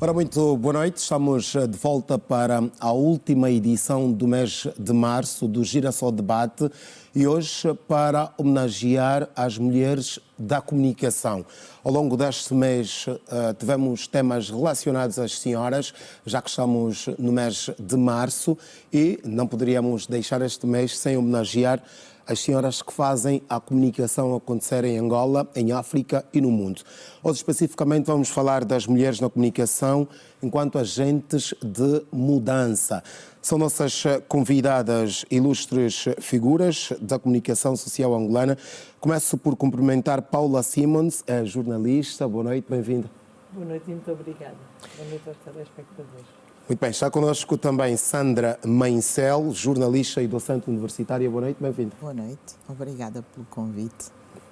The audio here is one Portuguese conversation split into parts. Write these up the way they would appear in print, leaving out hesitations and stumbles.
Ora, muito boa noite. Estamos de volta para a última edição do mês de março do Girassol Debate e hoje para homenagear as mulheres da comunicação. Ao longo deste mês tivemos temas relacionados às senhoras, já que estamos no mês de março e não poderíamos deixar este mês sem homenagear as senhoras que fazem a comunicação acontecer em Angola, em África e no mundo. Hoje, especificamente, vamos falar das mulheres na comunicação enquanto agentes de mudança. São nossas convidadas ilustres figuras da comunicação social angolana. Começo por cumprimentar Paula Simons, jornalista. Boa noite, bem-vinda. Boa noite e muito obrigada. Boa noite aos telespectadores. Muito bem, está connosco também Sandra Maincel, jornalista e docente universitária. Boa noite, bem-vinda. Boa noite, obrigada pelo convite.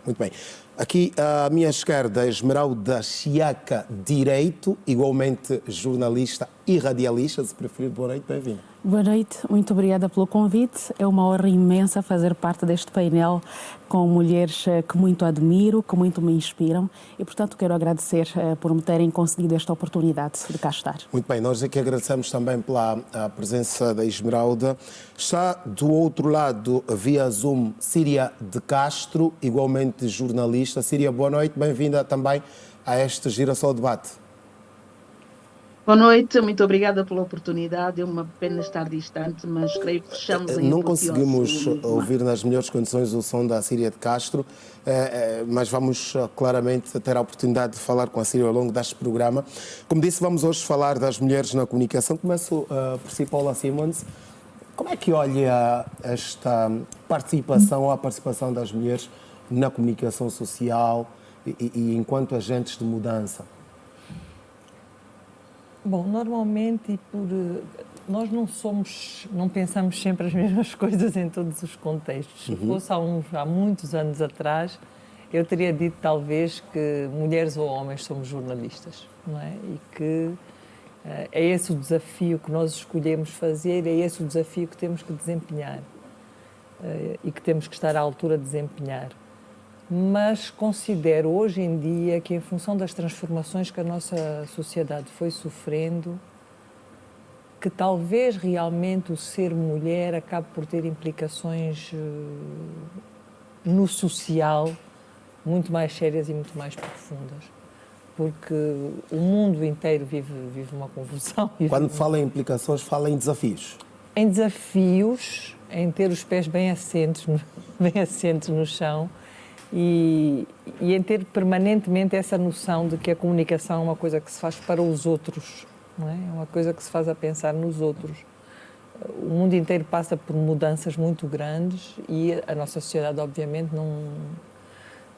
Muito bem. Aqui à minha esquerda, Esmeralda Chiaca Direito, igualmente jornalista e radialista, se preferir. Boa noite, bem-vinda. Boa noite, muito obrigada pelo convite. É uma honra imensa fazer parte deste painel com mulheres que muito admiro, que muito me inspiram e, portanto, quero agradecer por me terem concedido esta oportunidade de cá estar. Muito bem, nós aqui agradecemos também pela presença da Esmeralda. Está do outro lado, via Zoom, Síria de Castro, igualmente jornalista. Síria, boa noite, bem-vinda também a este Girassol Debate. Boa noite, muito obrigada pela oportunidade. É uma pena estar distante, mas creio que estamos em Não conseguimos ouvir nas melhores condições o som da Síria de Castro, mas vamos claramente ter a oportunidade de falar com a Síria ao longo deste programa. Como disse, vamos hoje falar das mulheres na comunicação. Começo por si, Paula Simons. Como é que olha esta participação ou a participação das mulheres na comunicação social e enquanto agentes de mudança? Bom, normalmente nós não pensamos sempre as mesmas coisas em todos os contextos. Se fosse há muitos anos atrás, eu teria dito talvez que mulheres ou homens somos jornalistas, não é? E que é esse o desafio que nós escolhemos fazer, é esse o desafio que temos que desempenhar e que temos que estar à altura de desempenhar. Mas considero hoje em dia que, em função das transformações que a nossa sociedade foi sofrendo, que talvez realmente o ser mulher acabe por ter implicações no social muito mais sérias e muito mais profundas. Porque o mundo inteiro vive uma confusão. Quando fala em implicações, fala em desafios. Em desafios, em ter os pés bem assentes no chão, e em ter permanentemente essa noção de que a comunicação é uma coisa que se faz para os outros, não é? É uma coisa que se faz a pensar nos outros. O mundo inteiro passa por mudanças muito grandes e a nossa sociedade, obviamente,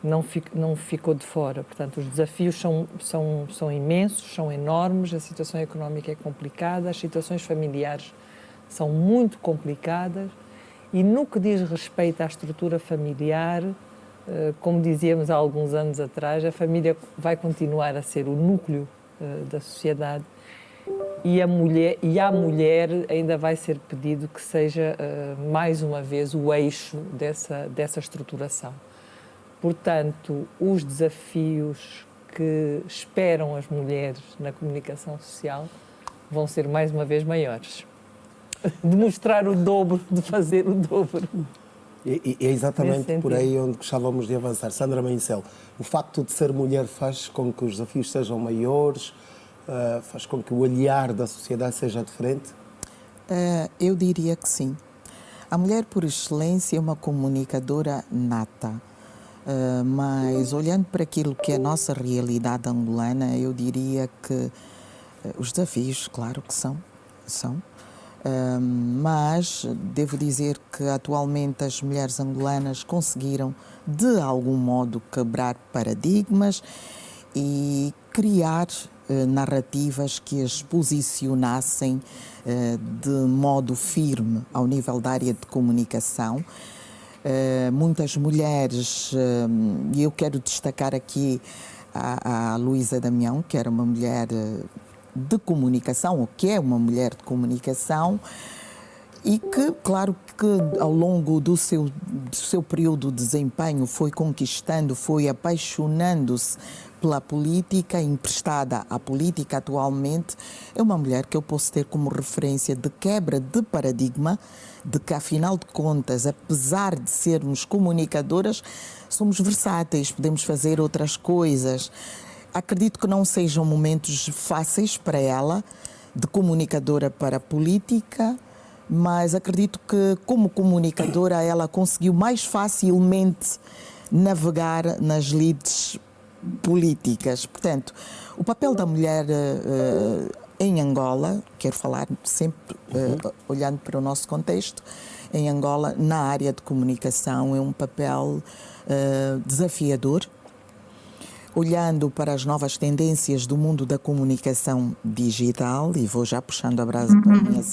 não ficou de fora. Portanto, os desafios são imensos, são enormes, a situação económica é complicada, as situações familiares são muito complicadas e, no que diz respeito à estrutura familiar, como dizíamos há alguns anos atrás, a família vai continuar a ser o núcleo da sociedade e à mulher ainda vai ser pedido que seja, mais uma vez, o eixo dessa estruturação. Portanto, os desafios que esperam as mulheres na comunicação social vão ser, mais uma vez, maiores. De mostrar o dobro, de fazer o dobro. E é exatamente por aí onde gostávamos de avançar. Sandra Maincel, o facto de ser mulher faz com que os desafios sejam maiores, faz com que o olhar da sociedade seja diferente? Eu diria que sim. A mulher, por excelência, é uma comunicadora nata. Mas, olhando para aquilo que é a nossa realidade angolana, eu diria que os desafios, claro que são. Mas devo dizer que atualmente as mulheres angolanas conseguiram de algum modo quebrar paradigmas e criar narrativas que as posicionassem de modo firme ao nível da área de comunicação. Muitas mulheres, e eu quero destacar aqui a Luísa Damião, que era uma mulher de comunicação, ou que é uma mulher de comunicação, e que, claro que ao longo do seu período de desempenho foi conquistando, foi apaixonando-se pela política, emprestada à política atualmente. É uma mulher que eu posso ter como referência de quebra de paradigma, de que, afinal de contas, apesar de sermos comunicadoras, somos versáteis, podemos fazer outras coisas. Acredito que não sejam momentos fáceis para ela, de comunicadora para política, mas acredito que, como comunicadora, ela conseguiu mais facilmente navegar nas lides políticas. Portanto, o papel da mulher em Angola, quero falar sempre olhando para o nosso contexto, em Angola, na área de comunicação, é um papel desafiador. Olhando para as novas tendências do mundo da comunicação digital, e vou já puxando a brasa para a minha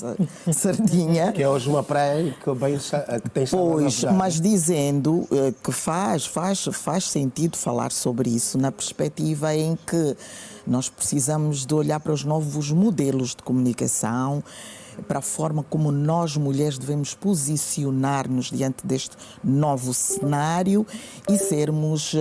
sardinha. Que é hoje uma praia que tem estado a Pois, navegar, mas dizendo que faz sentido falar sobre isso na perspectiva em que nós precisamos de olhar para os novos modelos de comunicação, para a forma como nós, mulheres, devemos posicionar-nos diante deste novo cenário e sermos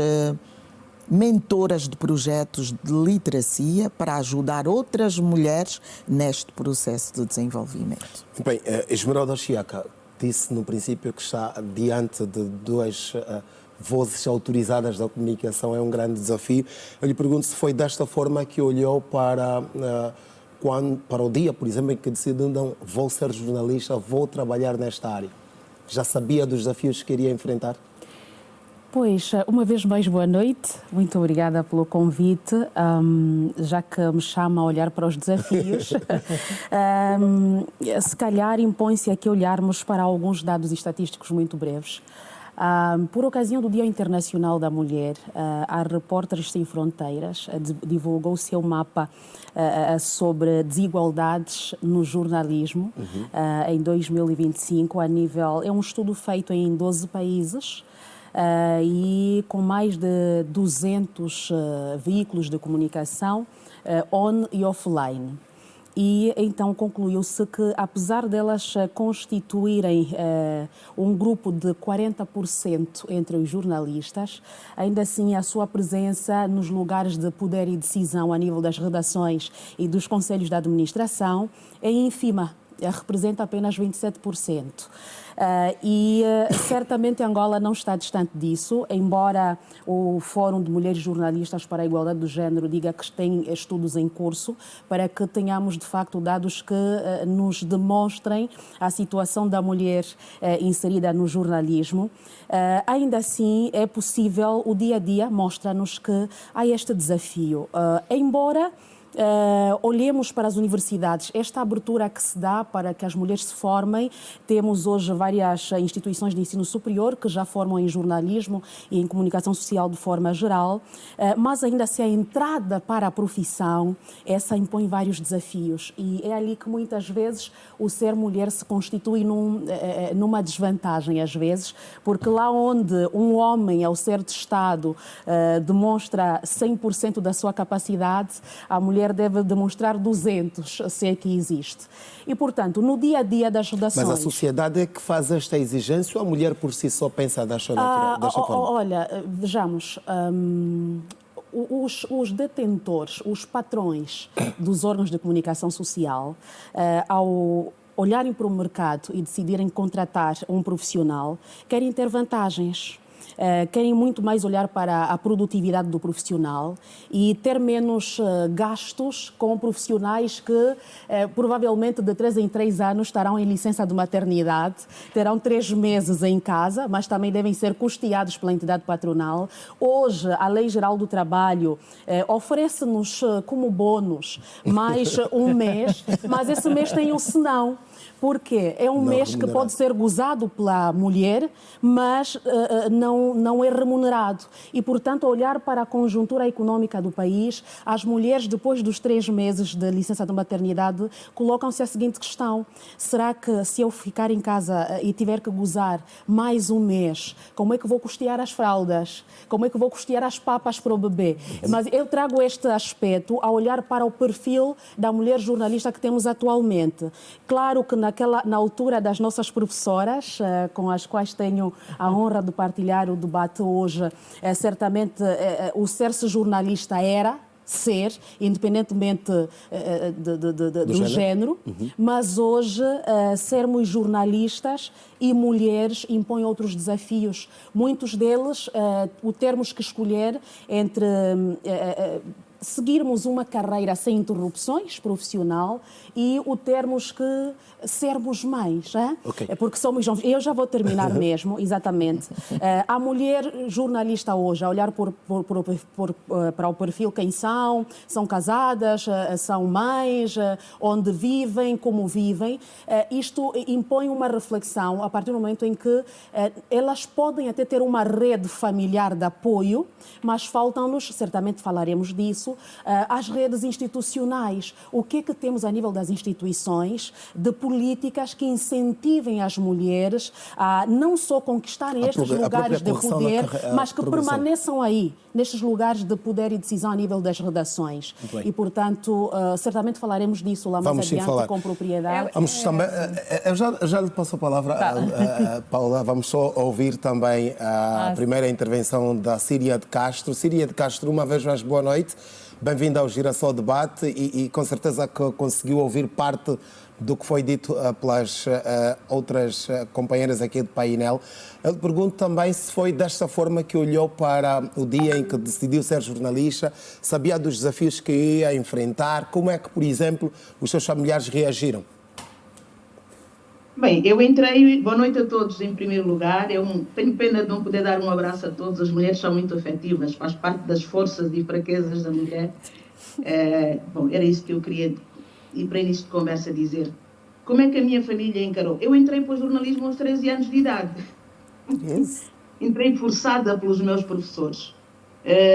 mentoras de projetos de literacia para ajudar outras mulheres neste processo de desenvolvimento. Bem, Esmeralda Chiaka disse no princípio que está diante de duas vozes autorizadas da comunicação, é um grande desafio. Eu lhe pergunto se foi desta forma que olhou para o dia, por exemplo, em que decidiu, não, vou ser jornalista, vou trabalhar nesta área. Já sabia dos desafios que iria enfrentar? Pois, uma vez mais, boa noite. Muito obrigada pelo convite, já que me chama a olhar para os desafios. Se calhar impõe-se aqui olharmos para alguns dados estatísticos muito breves. Por ocasião do Dia Internacional da Mulher, a Repórteres Sem Fronteiras divulgou o seu mapa sobre desigualdades no jornalismo em 2025, a nível... É um estudo feito em 12 países, e com mais de 200 veículos de comunicação on e offline. E então concluiu-se que, apesar delas constituírem um grupo de 40% entre os jornalistas, ainda assim a sua presença nos lugares de poder e decisão a nível das redações e dos conselhos de administração é ínfima, representa apenas 27%. Certamente Angola não está distante disso, embora o Fórum de Mulheres Jornalistas para a Igualdade do Género diga que tem estudos em curso para que tenhamos, de facto, dados que nos demonstrem a situação da mulher inserida no jornalismo. Ainda assim, é possível, o dia a dia mostra-nos que há este desafio. Embora olhemos para as universidades, esta abertura que se dá para que as mulheres se formem, temos hoje várias instituições de ensino superior que já formam em jornalismo e em comunicação social de forma geral, mas ainda assim a entrada para a profissão, essa impõe vários desafios e é ali que muitas vezes o ser mulher se constitui numa desvantagem às vezes, porque lá onde um homem ao ser testado demonstra 100% da sua capacidade, a mulher deve demonstrar 200, se é que existe. E, portanto, no dia a dia das redações... Mas a sociedade é que faz esta exigência ou a mulher por si só pensa desta forma? Olha, vejamos, os detentores, os patrões dos órgãos de comunicação social, ao olharem para o mercado e decidirem contratar um profissional, querem ter vantagens. Querem muito mais olhar para a produtividade do profissional e ter menos gastos com profissionais que provavelmente de 3 em 3 anos estarão em licença de maternidade, terão 3 meses em casa, mas também devem ser custeados pela entidade patronal. Hoje, a Lei Geral do Trabalho oferece-nos como bônus mais um mês, mas esse mês tem o senão. Porque é um mês que pode ser gozado pela mulher, mas não é remunerado. E, portanto, olhar para a conjuntura económica do país, as mulheres, depois dos 3 meses de licença de maternidade, colocam-se a seguinte questão: será que se eu ficar em casa e tiver que gozar mais um mês, como é que vou custear as fraldas? Como é que vou custear as papas para o bebê? Mas eu trago este aspecto a olhar para o perfil da mulher jornalista que temos atualmente. Claro que na na altura das nossas professoras, com as quais tenho a honra de partilhar o debate hoje, certamente o ser-se jornalista era ser, independentemente do género, mas hoje sermos jornalistas e mulheres impõe outros desafios. Muitos deles, o termos que escolher entre seguirmos uma carreira sem interrupções profissional e o termos que sermos mães, Okay. porque somos jovens. Eu já vou terminar mesmo, exatamente. A mulher jornalista hoje, a olhar para o perfil quem são casadas, são mães, onde vivem, como vivem, isto impõe uma reflexão a partir do momento em que elas podem até ter uma rede familiar de apoio, mas faltam-nos, certamente falaremos disso, as redes institucionais. O que é que temos a nível das instituições de políticas que incentivem as mulheres a não só conquistarem estes lugares de poder, mas que permaneçam aí, nestes lugares de poder e decisão a nível das redações. E, portanto, certamente falaremos disso lá mais adiante com propriedade. Vamos também, eu já lhe passo a palavra, Paula. Vamos só ouvir também a primeira intervenção da Síria de Castro. Síria de Castro, uma vez mais, boa noite. Bem-vinda ao Girassol Debate e com certeza que conseguiu ouvir parte do que foi dito pelas outras companheiras aqui do painel. Eu lhe pergunto também se foi desta forma que olhou para o dia em que decidiu ser jornalista, sabia dos desafios que ia enfrentar, como é que, por exemplo, os seus familiares reagiram? Bem, eu entrei, boa noite a todos em primeiro lugar, eu tenho pena de não poder dar um abraço a todos, as mulheres são muito afetivas, faz parte das forças e fraquezas da mulher. Bom, era isso que eu queria, e para início de conversa, dizer. Como é que a minha família encarou? Eu entrei para o jornalismo aos 13 anos de idade. Entrei forçada pelos meus professores.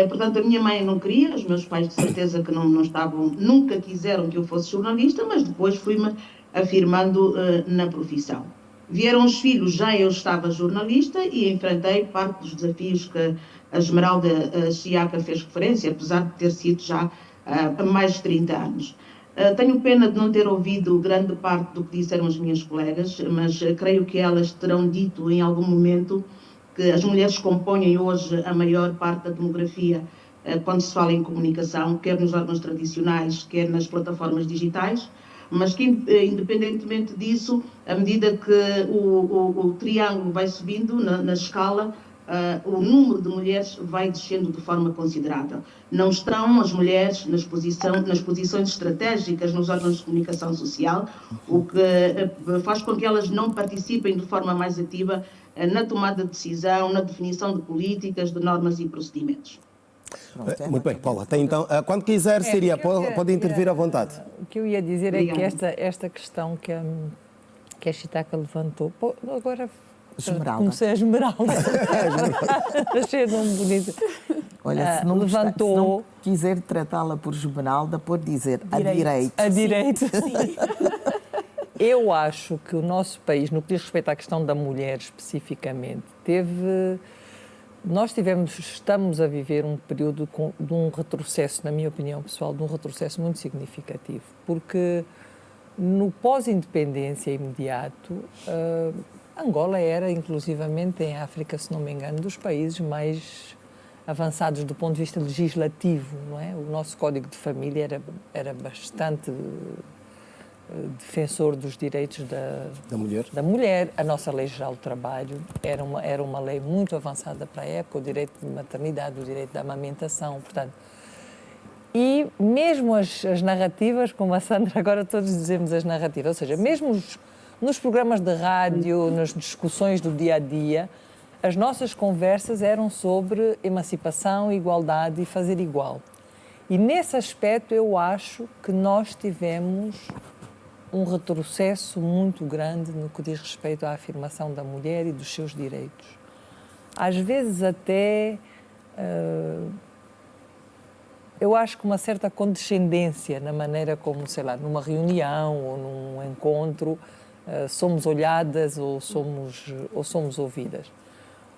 Portanto, a minha mãe não queria, os meus pais de certeza que não estavam, nunca quiseram que eu fosse jornalista, mas depois fui-me afirmando na profissão. Vieram os filhos, já eu estava jornalista e enfrentei parte dos desafios que a Esmeralda Chiaca fez referência, apesar de ter sido já há mais de 30 anos. Tenho pena de não ter ouvido grande parte do que disseram as minhas colegas, mas creio que elas terão dito em algum momento que as mulheres compõem hoje a maior parte da demografia quando se fala em comunicação, quer nos órgãos tradicionais, quer nas plataformas digitais, mas que, independentemente disso, à medida que o triângulo vai subindo na escala, o número de mulheres vai descendo de forma considerável. Não estão as mulheres nas posições estratégicas nos órgãos de comunicação social, o que faz com que elas não participem de forma mais ativa na tomada de decisão, na definição de políticas, de normas e procedimentos. Muito bem, Paula. Então, quando quiser, Síria, pode intervir à vontade. O que eu ia dizer Obrigada. é que esta questão que a Chitaca levantou, agora Esmeralda. comecei a Esmeralda. Achei nome bonito. Olha, se não, levantou... se não quiser tratá-la por Esmeralda, pode dizer a direito. A direito. Eu acho que o nosso país, no que diz respeito à questão da mulher especificamente, estamos a viver um período de um retrocesso, na minha opinião pessoal, de um retrocesso muito significativo, porque no pós-independência imediato, Angola era, inclusivamente em África, se não me engano, dos países mais avançados do ponto de vista legislativo, não é? O nosso Código de Família era bastante defensor dos direitos da mulher. A nossa Lei Geral do Trabalho era uma lei muito avançada para a época, o direito de maternidade, o direito da amamentação, portanto. E mesmo as narrativas, como a Sandra, agora todos dizemos as narrativas, ou seja, mesmo nos programas de rádio, nas discussões do dia-a-dia, as nossas conversas eram sobre emancipação, igualdade e fazer igual. E nesse aspecto eu acho que nós tivemos um retrocesso muito grande no que diz respeito à afirmação da mulher e dos seus direitos. Às vezes até, eu acho que uma certa condescendência na maneira como, sei lá, numa reunião ou num encontro, somos olhadas ou somos ouvidas.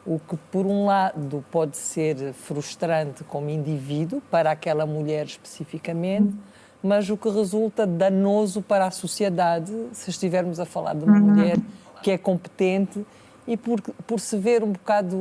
O que, por um lado, pode ser frustrante como indivíduo, para aquela mulher especificamente, mas o que resulta danoso para a sociedade, se estivermos a falar de uma mulher que é competente e por se ver um bocado...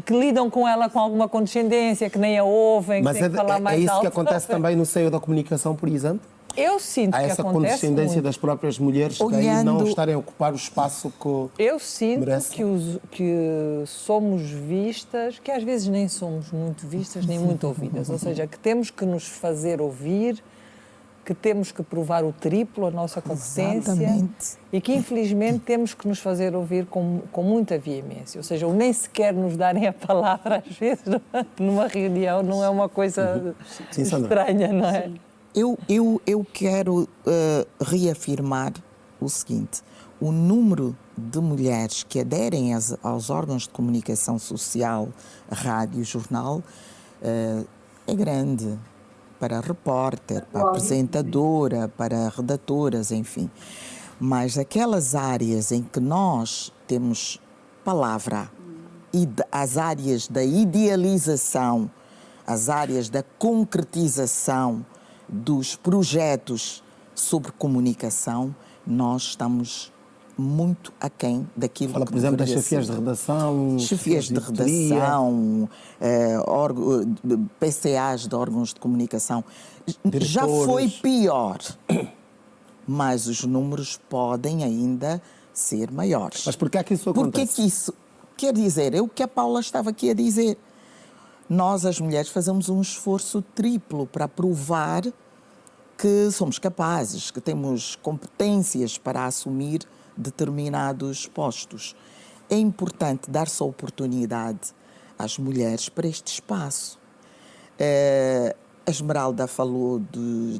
que lidam com ela com alguma condescendência, que nem a ouvem, que têm que falar mais alto. É isso que acontece também no seio da comunicação, por exemplo? Eu sinto que há essa acontece condescendência muito. das próprias mulheres que aí não estarem a ocupar o espaço que Eu sinto merecem. que somos vistas, que às vezes nem somos muito vistas nem muito ouvidas, ou seja, que temos que nos fazer ouvir, que temos que provar o triplo, a nossa competência. Exatamente. E que infelizmente temos que nos fazer ouvir com muita veemência, ou seja, o nem sequer nos darem a palavra às vezes numa reunião não é uma coisa Sim, Sandra. estranha, não é? Eu quero reafirmar o seguinte: o número de mulheres que aderem aos órgãos de comunicação social, rádio, jornal, é grande. Para repórter, para apresentadora, para redatoras, enfim. Mas aquelas áreas em que nós temos palavra, e as áreas da idealização, as áreas da concretização dos projetos sobre comunicação, nós estamos muito aquém daquilo Fala, que por exemplo, das deveria chefias ser. de redação, Chefias de editoria. redação, PCAs de órgãos de comunicação. Já foi pior, mas os números podem ainda ser maiores. Mas por que é que isso acontece? Porque que isso quer dizer? É o que a Paula estava aqui a dizer. Nós, as mulheres, fazemos um esforço triplo para provar que somos capazes, que temos competências para assumir determinados postos. É importante dar-se a oportunidade às mulheres para este espaço. A Esmeralda falou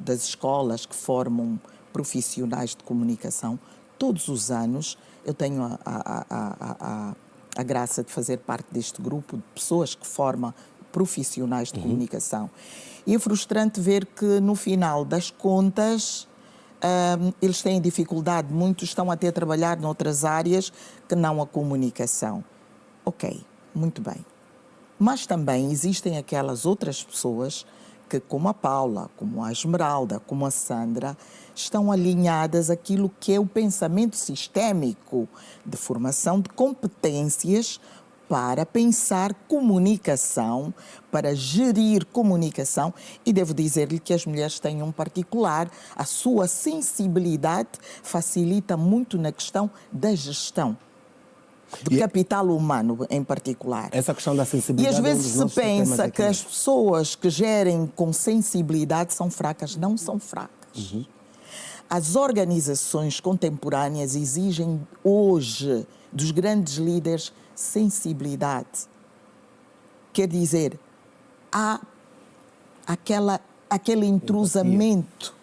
das escolas que formam profissionais de comunicação. Todos os anos eu tenho a graça de fazer parte deste grupo de pessoas que formam profissionais de comunicação. E é frustrante ver que no final das contas eles têm dificuldade, muitos estão até a trabalhar noutras áreas que não a comunicação. Ok, muito bem. Mas também existem aquelas outras pessoas que, como a Paula, como a Esmeralda, como a Sandra, estão alinhadas àquilo que é o pensamento sistémico de formação de competências para pensar comunicação, para gerir comunicação, e devo dizer-lhe que as mulheres têm um particular, a sua sensibilidade facilita muito na questão da gestão, do capital humano em particular. Essa questão da E sensibilidade às vezes é um dos se nossos temas pensa aqui. que as pessoas que gerem com sensibilidade são fracas. Não são fracas. As organizações contemporâneas exigem hoje dos grandes líderes sensibilidade. Quer dizer, há aquele intrusamento.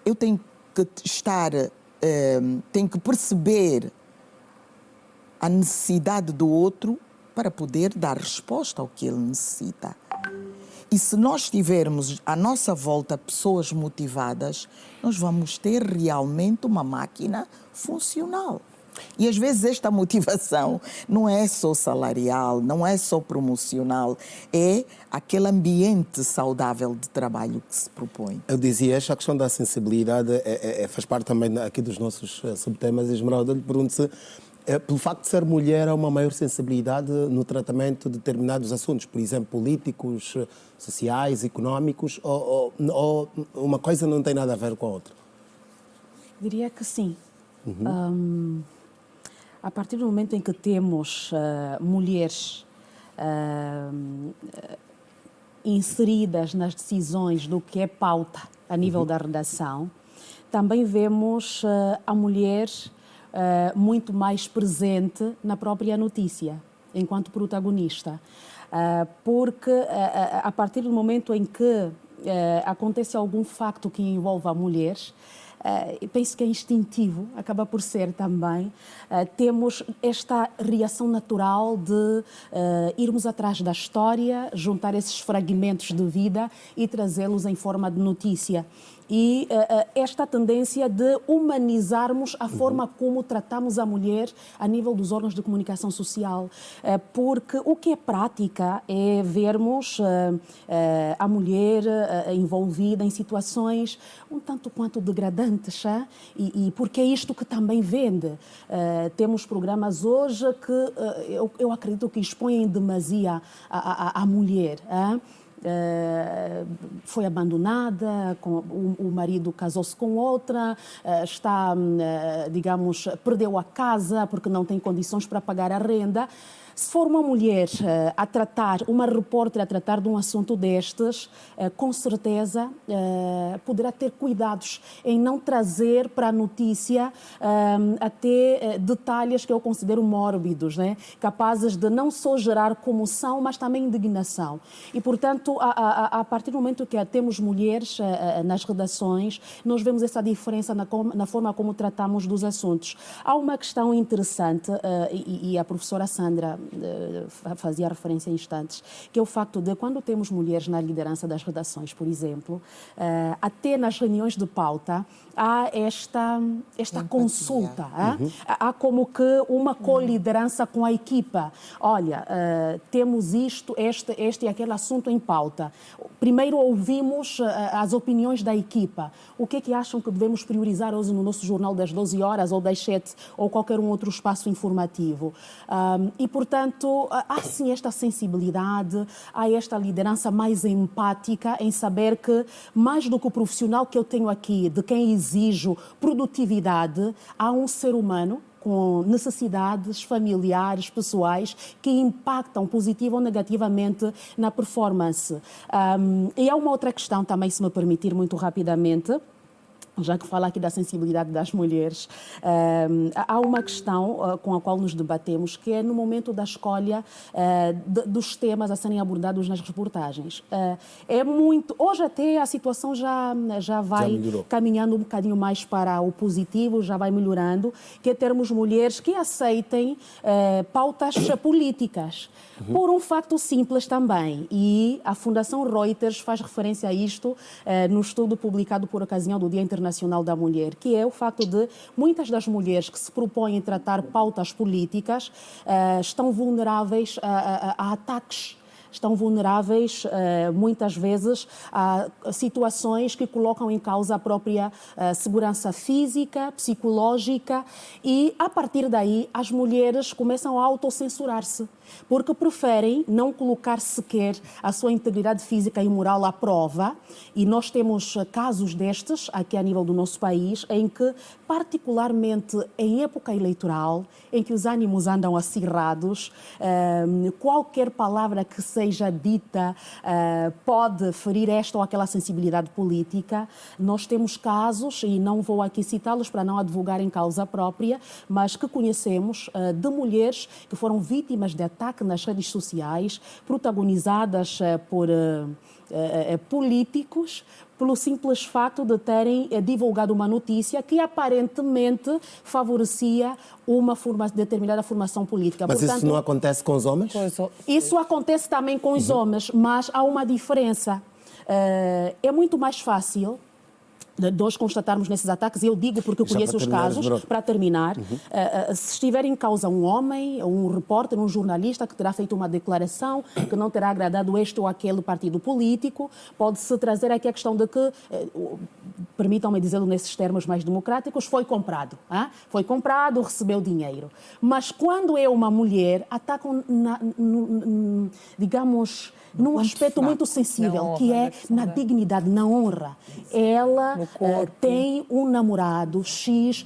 Eu tenho que tenho que perceber a necessidade do outro para poder dar resposta ao que ele necessita. E se nós tivermos à nossa volta pessoas motivadas, nós vamos ter realmente uma máquina funcional. E às vezes esta motivação não é só salarial, não é só promocional, é aquele ambiente saudável de trabalho que se propõe. Eu dizia, esta questão da sensibilidade faz parte também aqui dos nossos subtemas. Esmeralda, lhe pergunto se, pelo facto de ser mulher, há uma maior sensibilidade no tratamento de determinados assuntos, por exemplo, políticos, sociais, económicos, ou uma coisa não tem nada a ver com a outra? Diria que sim. A partir do momento em que temos mulheres inseridas nas decisões do que é pauta a nível da redação, também vemos a mulher muito mais presente na própria notícia, enquanto protagonista. Porque a partir do momento em que acontece algum facto que envolva mulheres, penso que é instintivo, acaba por ser também, temos esta reação natural de irmos atrás da história, juntar esses fragmentos de vida e trazê-los em forma de notícia. e esta tendência de humanizarmos a forma como tratamos a mulher a nível dos órgãos de comunicação social, porque o que é prática é vermos a mulher envolvida em situações um tanto quanto degradantes, e porque é isto que também vende. Temos programas hoje que eu acredito que expõem em demasia a mulher. Foi abandonada, o marido casou-se com outra, digamos, perdeu a casa porque não tem condições para pagar a renda. Se for uma mulher a tratar, uma repórter a tratar de um assunto destes, com certeza poderá ter cuidados em não trazer para a notícia até detalhes que eu considero mórbidos, né? Capazes de não só gerar comoção, mas também indignação. E, portanto, a partir do momento que temos mulheres nas redações, nós vemos essa diferença na forma como tratamos dos assuntos. Há uma questão interessante, e a professora Sandra fazia referência em instantes, que é o facto de quando temos mulheres na liderança das redações, por exemplo, até nas reuniões de pauta, há esta consulta, há como que uma co-liderança com a equipa. Olha, temos este e aquele assunto em pauta. Primeiro ouvimos as opiniões da equipa. O que é que acham que devemos priorizar hoje no nosso jornal das 12 horas ou das 7 ou qualquer outro espaço informativo? E, portanto, há sim esta sensibilidade, há esta liderança mais empática em saber que, mais do que o profissional que eu tenho aqui, de quem exijo produtividade, há um ser humano com necessidades familiares, pessoais, que impactam positivo ou negativamente na performance. E há uma outra questão também, se me permitir, muito rapidamente, já que fala aqui da sensibilidade das mulheres, há uma questão com a qual nos debatemos, que é no momento da escolha dos temas a serem abordados nas reportagens. Hoje até a situação já vai caminhando um bocadinho mais para o positivo, já vai melhorando, que é termos mulheres que aceitem pautas políticas. Por um facto simples também, e a Fundação Reuters faz referência a isto no estudo publicado por ocasião do Dia Internacional da Mulher, que é o facto de muitas das mulheres que se propõem tratar pautas políticas estão vulneráveis a ataques. Estão vulneráveis, muitas vezes, a situações que colocam em causa a própria segurança física, psicológica, e, a partir daí, as mulheres começam a autocensurar-se, porque preferem não colocar sequer a sua integridade física e moral à prova, e nós temos casos destes aqui a nível do nosso país, em que, particularmente em época eleitoral, em que os ânimos andam acirrados, qualquer palavra que seja dita pode ferir esta ou aquela sensibilidade política. Nós temos casos, e não vou aqui citá-los para não advogar em causa própria, mas que conhecemos de mulheres que foram vítimas de ataque nas redes sociais, protagonizadas por políticos, pelo simples fato de terem divulgado uma notícia que aparentemente favorecia uma determinada formação política. Mas portanto, isso não acontece com os homens? Isso acontece também com os homens, mas há uma diferença. É muito mais fácil de nós constatarmos nesses ataques, e eu digo porque eu conheço os casos, para terminar, se estiver em causa um homem, um repórter, um jornalista que terá feito uma declaração que não terá agradado este ou aquele partido político, pode-se trazer aqui a questão de que, permitam-me dizê-lo nesses termos mais democráticos, foi comprado, recebeu dinheiro. Mas quando é uma mulher, atacam, digamos, num aspecto muito sensível, que é na dignidade, na honra. Ela tem um namorado X,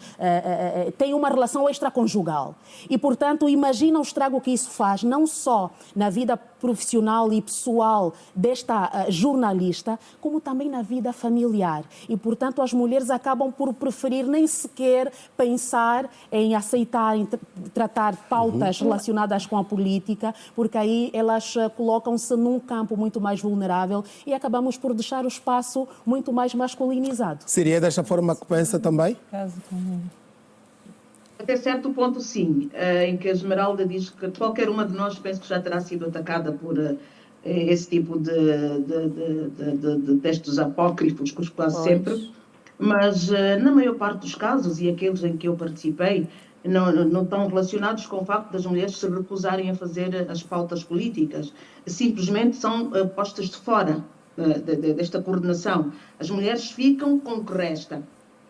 tem uma relação extraconjugal. E, portanto, imagina o estrago que isso faz, não só na vida profissional e pessoal desta jornalista, como também na vida familiar. E, portanto, as mulheres acabam por preferir nem sequer pensar em aceitar, em tratar pautas relacionadas com a política, porque aí elas colocam-se num campo muito mais vulnerável e acabamos por deixar o espaço muito mais masculinizado. Seria desta forma que pensa também? Até certo ponto, sim, em que a Esmeralda diz que qualquer uma de nós, penso que já terá sido atacada por esse tipo de textos apócrifos, quase sempre, mas na maior parte dos casos, e aqueles em que eu participei, não estão relacionados com o facto das mulheres se recusarem a fazer as pautas políticas. Simplesmente são postas de fora desta coordenação. As mulheres ficam com o que resta.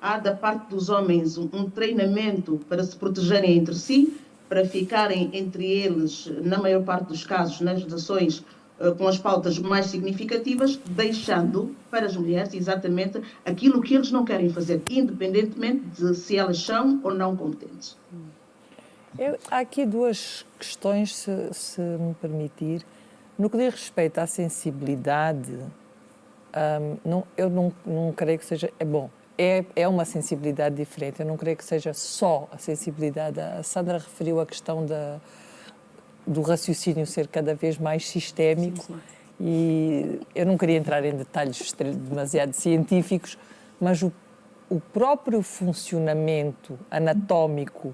Há da parte dos homens um treinamento para se protegerem entre si, para ficarem entre eles, na maior parte dos casos, nas ações com as pautas mais significativas, deixando para as mulheres exatamente aquilo que eles não querem fazer, independentemente de se elas são ou não competentes. Há aqui duas questões, se me permitir. No que diz respeito à sensibilidade, eu não creio que seja... É uma sensibilidade diferente. Eu não creio que seja só a sensibilidade. A Sandra referiu a questão do raciocínio ser cada vez mais sistémico. Sim. E eu não queria entrar em detalhes demasiado científicos, mas o próprio funcionamento anatómico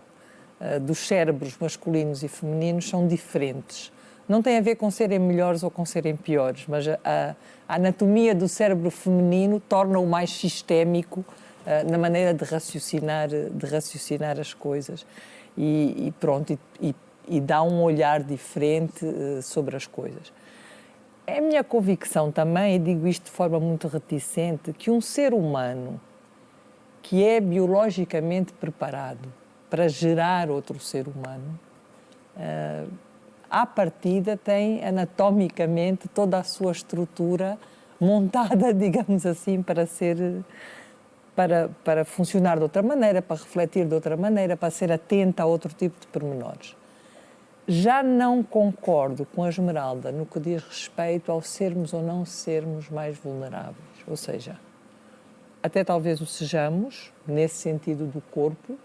dos cérebros masculinos e femininos são diferentes. Não tem a ver com serem melhores ou com serem piores, mas a anatomia do cérebro feminino torna-o mais sistémico na maneira de raciocinar as coisas e dá um olhar diferente sobre as coisas. É a minha convicção também, e digo isto de forma muito reticente, que um ser humano que é biologicamente preparado para gerar outro ser humano, à partida tem anatomicamente toda a sua estrutura montada, digamos assim, para funcionar de outra maneira, para refletir de outra maneira, para ser atenta a outro tipo de pormenores. Já não concordo com a Esmeralda no que diz respeito ao sermos ou não sermos mais vulneráveis. Ou seja, até talvez o sejamos, nesse sentido do corpo,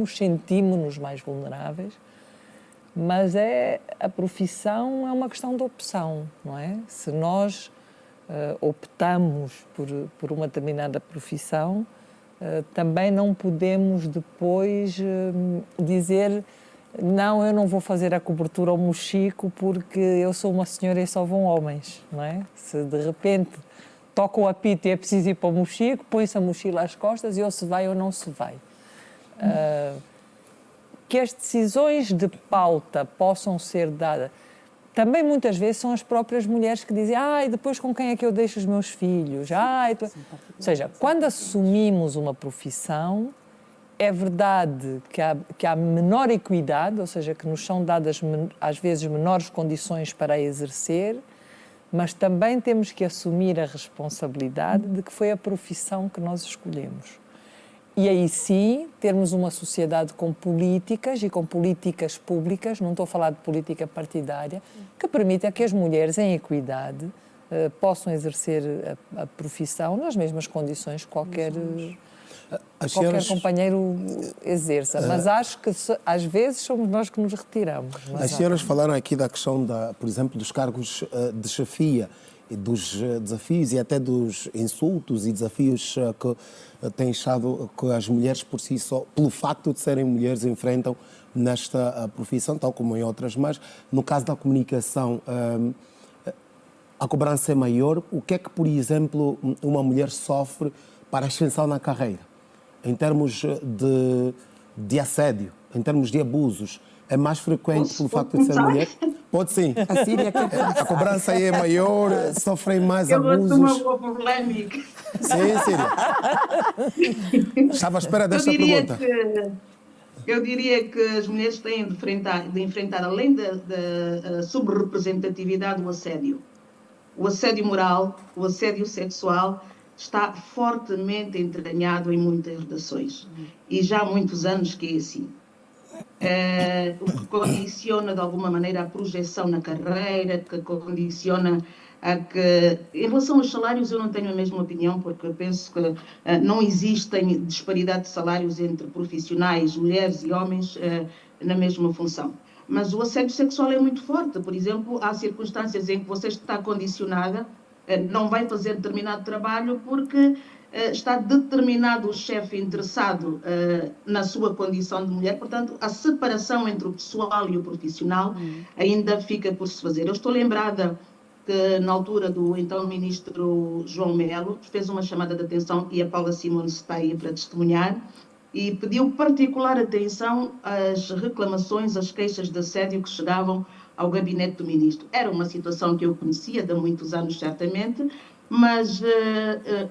sentimos-nos mais vulneráveis, mas a profissão é uma questão de opção, não é? Se nós optamos por uma determinada profissão, também não podemos depois dizer não, eu não vou fazer a cobertura ao mochico porque eu sou uma senhora e só vão homens, não é? Se de repente toca o apito e é preciso ir para o mochico, põe-se a mochila às costas e ou se vai ou não se vai. Que as decisões de pauta possam ser dadas. Também muitas vezes são as próprias mulheres que dizem depois com quem é que eu deixo os meus filhos? Ou seja, quando assumimos uma profissão, é verdade que há menor equidade, ou seja, que nos são dadas às vezes menores condições para a exercer, mas também temos que assumir a responsabilidade de que foi a profissão que nós escolhemos. E aí sim, termos uma sociedade com políticas e com políticas públicas, não estou a falar de política partidária, que permita que as mulheres em equidade possam exercer a profissão nas mesmas condições que qualquer companheiro exerça. Mas acho que às vezes somos nós que nos retiramos. As senhoras falaram aqui da questão, por exemplo, dos cargos de chefia, dos desafios e até dos insultos e desafios que têm estado que as mulheres por si só, pelo facto de serem mulheres, enfrentam nesta profissão, tal como em outras. Mas no caso da comunicação, a cobrança é maior. O que é que, por exemplo, uma mulher sofre para a ascensão na carreira? Em termos de assédio, em termos de abusos, é mais frequente pelo facto de ser mulher? Pode sim. A cobrança aí é maior, sofrem mais abusos. Eu vou tomar uma polémica. Sim, Síria. Estava à espera desta pergunta. Eu diria que as mulheres têm de enfrentar além da subrepresentatividade, o assédio moral, o assédio sexual, está fortemente entranhado em muitas redações. E já há muitos anos que é assim. O que condiciona de alguma maneira a projeção na carreira, que condiciona a que... Em relação aos salários eu não tenho a mesma opinião, porque eu penso que não existem disparidade de salários entre profissionais, mulheres e homens na mesma função. Mas o assédio sexual é muito forte. Por exemplo, há circunstâncias em que você está condicionada, não vai fazer determinado trabalho porque está determinado o chefe interessado na sua condição de mulher, portanto, a separação entre o pessoal e o profissional ainda fica por se fazer. Eu estou lembrada que, na altura do então ministro João Melo, fez uma chamada de atenção, e a Paula Simões está aí para testemunhar, e pediu particular atenção às reclamações, às queixas de assédio que chegavam ao gabinete do ministro. Era uma situação que eu conhecia de há muitos anos, certamente, mas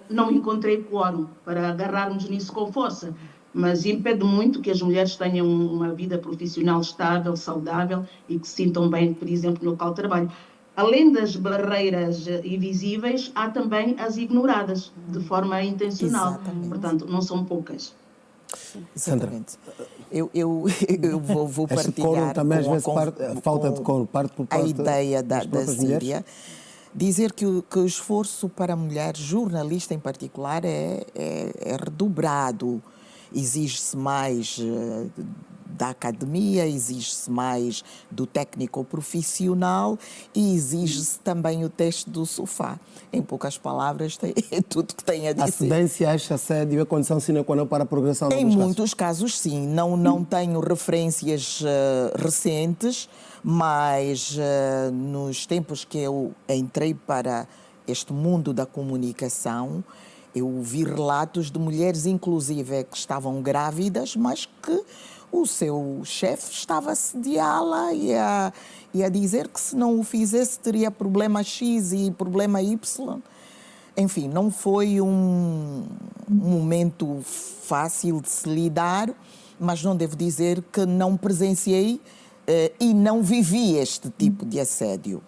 não encontrei quórum para agarrarmos nisso com força. Mas impede muito que as mulheres tenham uma vida profissional estável, saudável e que se sintam bem, por exemplo, no local de trabalho. Além das barreiras invisíveis, há também as ignoradas, de forma intencional. Exatamente. Portanto, não são poucas. Exatamente. Eu vou Este partilhar quórum também, às com a vezes, falta de quórum, parte por a parte ideia da das próprias Síria. mulheres. Dizer que o esforço para a mulher jornalista, em particular, é redobrado. Exige-se mais da academia, exige-se mais do técnico profissional e exige-se também o teste do sofá. Em poucas palavras, é tudo que tem a dizer. A cedência a este assédio é condição sine qua non para a progressão de Em alguns muitos casos, sim. Não tenho referências recentes, mas nos tempos que eu entrei para este mundo da comunicação, eu vi relatos de mulheres, inclusive, que estavam grávidas, mas que o seu chefe estava a assediá-la e a dizer que, se não o fizesse, teria problema X e problema Y. Enfim, não foi um momento fácil de se lidar, mas não devo dizer que não presenciei e não vivi este tipo de assédio.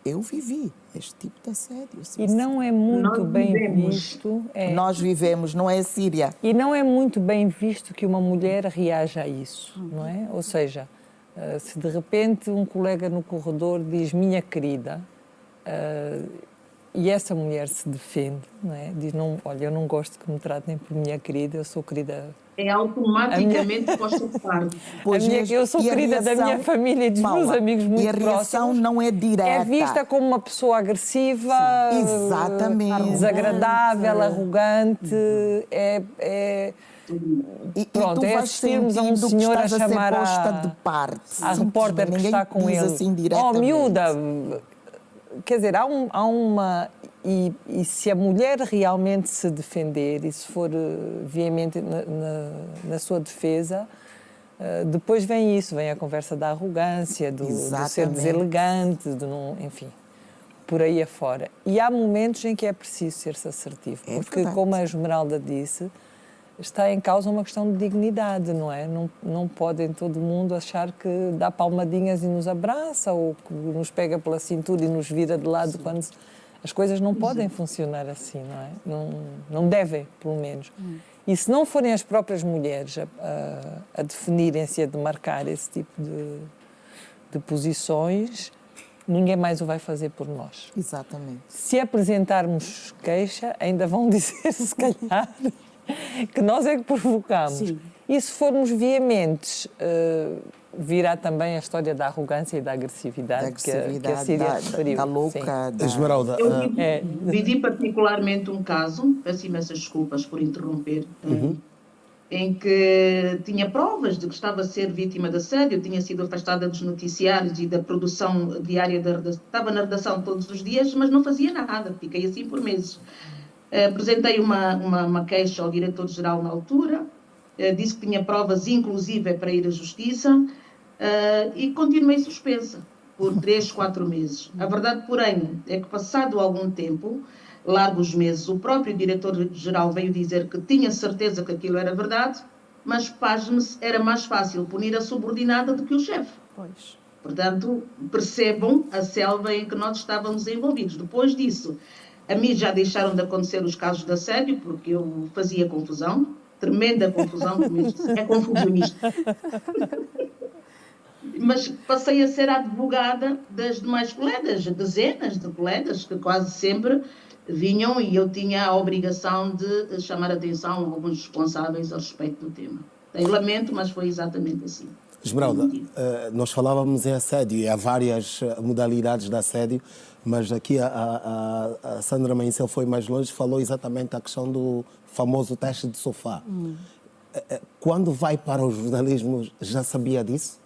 Eu vivi este tipo de assédio. E não é muito bem visto. Nós vivemos, não é, Síria? E não é muito bem visto que uma mulher reaja a isso, não é? Ou seja, se de repente um colega no corredor diz minha querida, e essa mulher se defende, não é? Diz, não, olha, eu não gosto que me tratem por minha querida, eu sou querida... É automaticamente posta de parte. Eu sou querida da minha família e dos meus amigos muito próximos. E a reação não é direta. É vista como uma pessoa agressiva, desagradável, arrogante. Pronto, é assistirmos a um senhor a chamar a repórter que está com ele. Assim, oh, miúda! Quer dizer, há uma... E se a mulher realmente se defender e se for veemente na sua defesa, depois vem isso, vem a conversa da arrogância, do ser deselegante, enfim, por aí afora. E há momentos em que é preciso ser-se assertivo, porque, como a Esmeralda disse, está em causa uma questão de dignidade, não é? Não podem todo mundo achar que dá palmadinhas e nos abraça ou que nos pega pela cintura e nos vira de lado quando... As coisas não podem funcionar assim, não é? Não devem, pelo menos. E se não forem as próprias mulheres a definirem-se e a demarcar esse tipo de posições, ninguém mais o vai fazer por nós. Exatamente. Se apresentarmos queixa, ainda vão dizer, se calhar, que nós é que provocamos. Sim. E se formos veementes, virá também a história da arrogância e da agressividade, que a Síria referiu. Da louca, da... Esmeralda. Eu vivi particularmente um caso, peço imensas desculpas por interromper, em que tinha provas de que estava a ser vítima de assédio, tinha sido afastada dos noticiários e da produção diária, estava na redação todos os dias, mas não fazia nada, fiquei assim por meses. Apresentei uma queixa ao diretor-geral na altura, disse que tinha provas, inclusive, para ir à justiça, e continuei suspensa por 3, 4 meses. A verdade, porém, é que, passado algum tempo, largos meses, o próprio diretor-geral veio dizer que tinha certeza que aquilo era verdade, mas, pasme-se, era mais fácil punir a subordinada do que o chefe. Pois. Portanto, percebam a selva em que nós estávamos envolvidos. Depois disso, a mim já deixaram de acontecer os casos de assédio, porque eu fazia confusão, tremenda confusão, é confusionista. Mas passei a ser a advogada das demais colegas, dezenas de colegas que quase sempre vinham e eu tinha a obrigação de chamar a atenção a alguns responsáveis a respeito do tema. Eu lamento, mas foi exatamente assim. Esmeralda, nós falávamos em assédio e há várias modalidades de assédio, mas aqui a Sandra Maincel foi mais longe, falou exatamente a questão do famoso teste de sofá. Quando vai para o jornalismo, já sabia disso?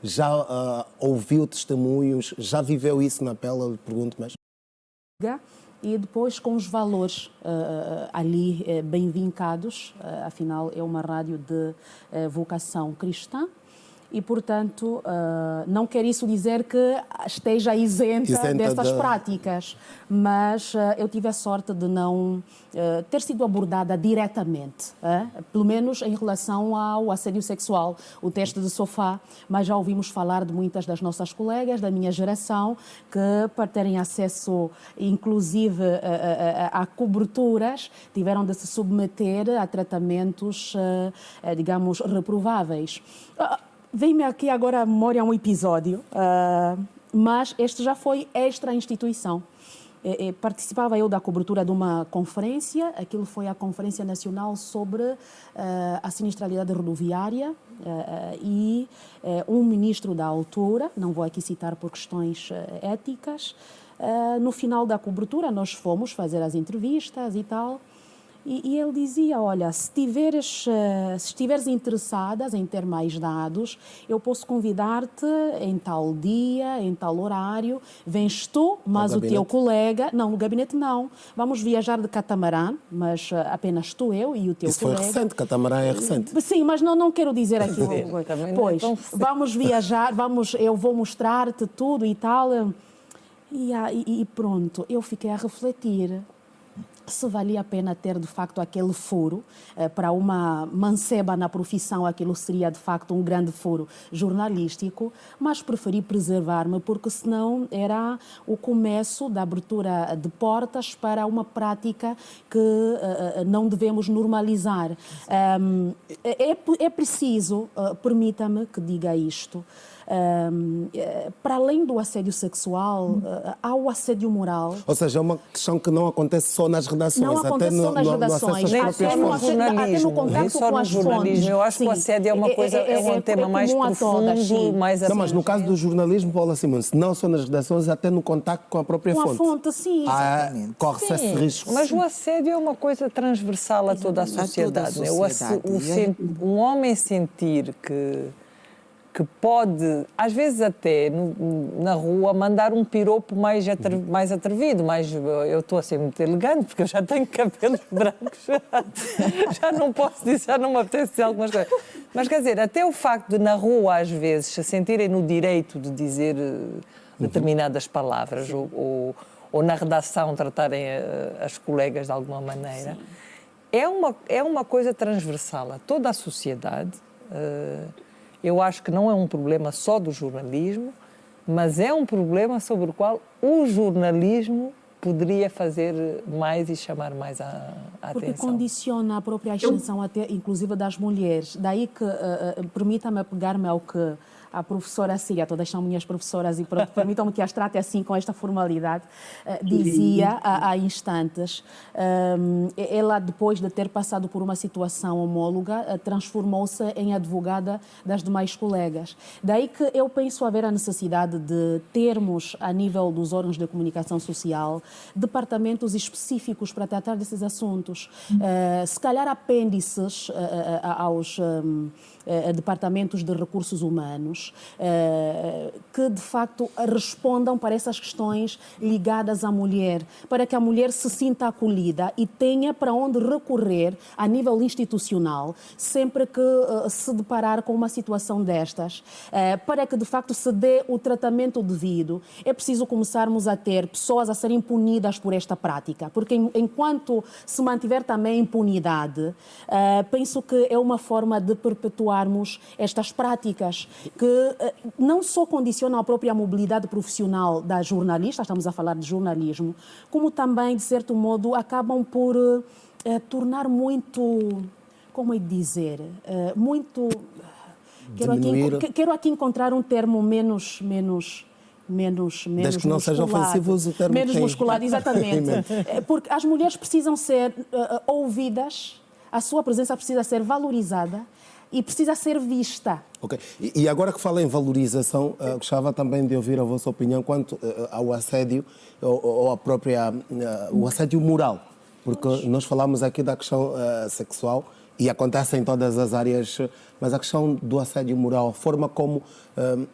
Já ouviu testemunhos? Já viveu isso na pele? Eu lhe pergunto mesmo. E depois com os valores ali bem vincados, afinal é uma rádio de vocação cristã e, portanto, não quer isso dizer que esteja isenta dessas práticas, mas eu tive a sorte de não ter sido abordada diretamente, pelo menos em relação ao assédio sexual, o teste de sofá, mas já ouvimos falar de muitas das nossas colegas da minha geração que, para terem acesso, inclusive, a coberturas, tiveram de se submeter a tratamentos, digamos, reprováveis. Vem-me aqui agora à memória um episódio, mas este já foi extra-instituição. Participava eu da cobertura de uma conferência, aquilo foi a Conferência Nacional sobre a Sinistralidade Rodoviária e um ministro da altura, não vou aqui citar por questões éticas, no final da cobertura nós fomos fazer as entrevistas e tal, e ele dizia, olha, se estiveres interessadas em ter mais dados, eu posso convidar-te em tal dia, em tal horário, vens tu, mas o teu colega... Não, no gabinete não. Vamos viajar de catamarã, mas apenas tu, eu e o teu isso colega. Isso foi recente, catamarã é recente. Sim, mas não quero dizer aquilo. Pois, vamos viajar, eu vou mostrar-te tudo e tal. E pronto, eu fiquei a refletir se valia a pena ter, de facto, aquele furo. Para uma manceba na profissão, aquilo seria, de facto, um grande furo jornalístico, mas preferi preservar-me, porque senão era o começo da abertura de portas para uma prática que não devemos normalizar. É preciso, permita-me que diga isto, para além do assédio sexual, há o assédio moral. Ou seja, é uma questão que não acontece só nas redações, não acontece só nas redações, até no contato com as fontes. Eu acho que o assédio é uma coisa, é um tema mais profundo, mais... Não, mas no caso do jornalismo, Paula Simões, não só nas redações, até no contacto com a própria fonte. Com a fonte, sim. Corre-se esse risco. Mas o assédio é uma coisa transversal a toda a sociedade. Um homem sentir que pode, às vezes até na rua, mandar um piropo mais atrevido, eu estou a ser muito elegante porque eu já tenho cabelos brancos, já não posso dizer, já não me apetece dizer algumas coisas. Mas quer dizer, até o facto de na rua às vezes se sentirem no direito de dizer determinadas palavras ou na redação tratarem as colegas de alguma maneira, é uma coisa transversal a toda a sociedade. Eu acho que não é um problema só do jornalismo, mas é um problema sobre o qual o jornalismo poderia fazer mais e chamar mais a atenção. Porque condiciona a própria ascensão, até, inclusive das mulheres. Daí que, permita-me apegar-me ao que a professora Síria, todas são minhas professoras e permitam-me que as trate assim, com esta formalidade, dizia há instantes. Ela, depois de ter passado por uma situação homóloga, transformou-se em advogada das demais colegas. Daí que eu penso haver a necessidade de termos, a nível dos órgãos de comunicação social, departamentos específicos para tratar desses assuntos. Se calhar apêndices aos departamentos de recursos humanos, que de facto respondam para essas questões ligadas à mulher, para que a mulher se sinta acolhida e tenha para onde recorrer a nível institucional sempre que se deparar com uma situação destas, para que de facto se dê o tratamento devido. É preciso começarmos a ter pessoas a serem punidas por esta prática, porque enquanto se mantiver também impunidade, penso que é uma forma de perpetuarmos estas práticas que não só condicionam a própria mobilidade profissional da jornalista, estamos a falar de jornalismo, como também, de certo modo, acabam por tornar muito, como é dizer, muito... Quero aqui encontrar um termo menos desde que não seja ofensivo, o termo menos musculado, exatamente. Porque as mulheres precisam ser ouvidas, a sua presença precisa ser valorizada e precisa ser vista. Ok. E agora que fala em valorização, gostava também de ouvir a vossa opinião quanto ao assédio ou o assédio moral, porque nós falamos aqui da questão sexual e acontece em todas as áreas, mas a questão do assédio moral, a forma como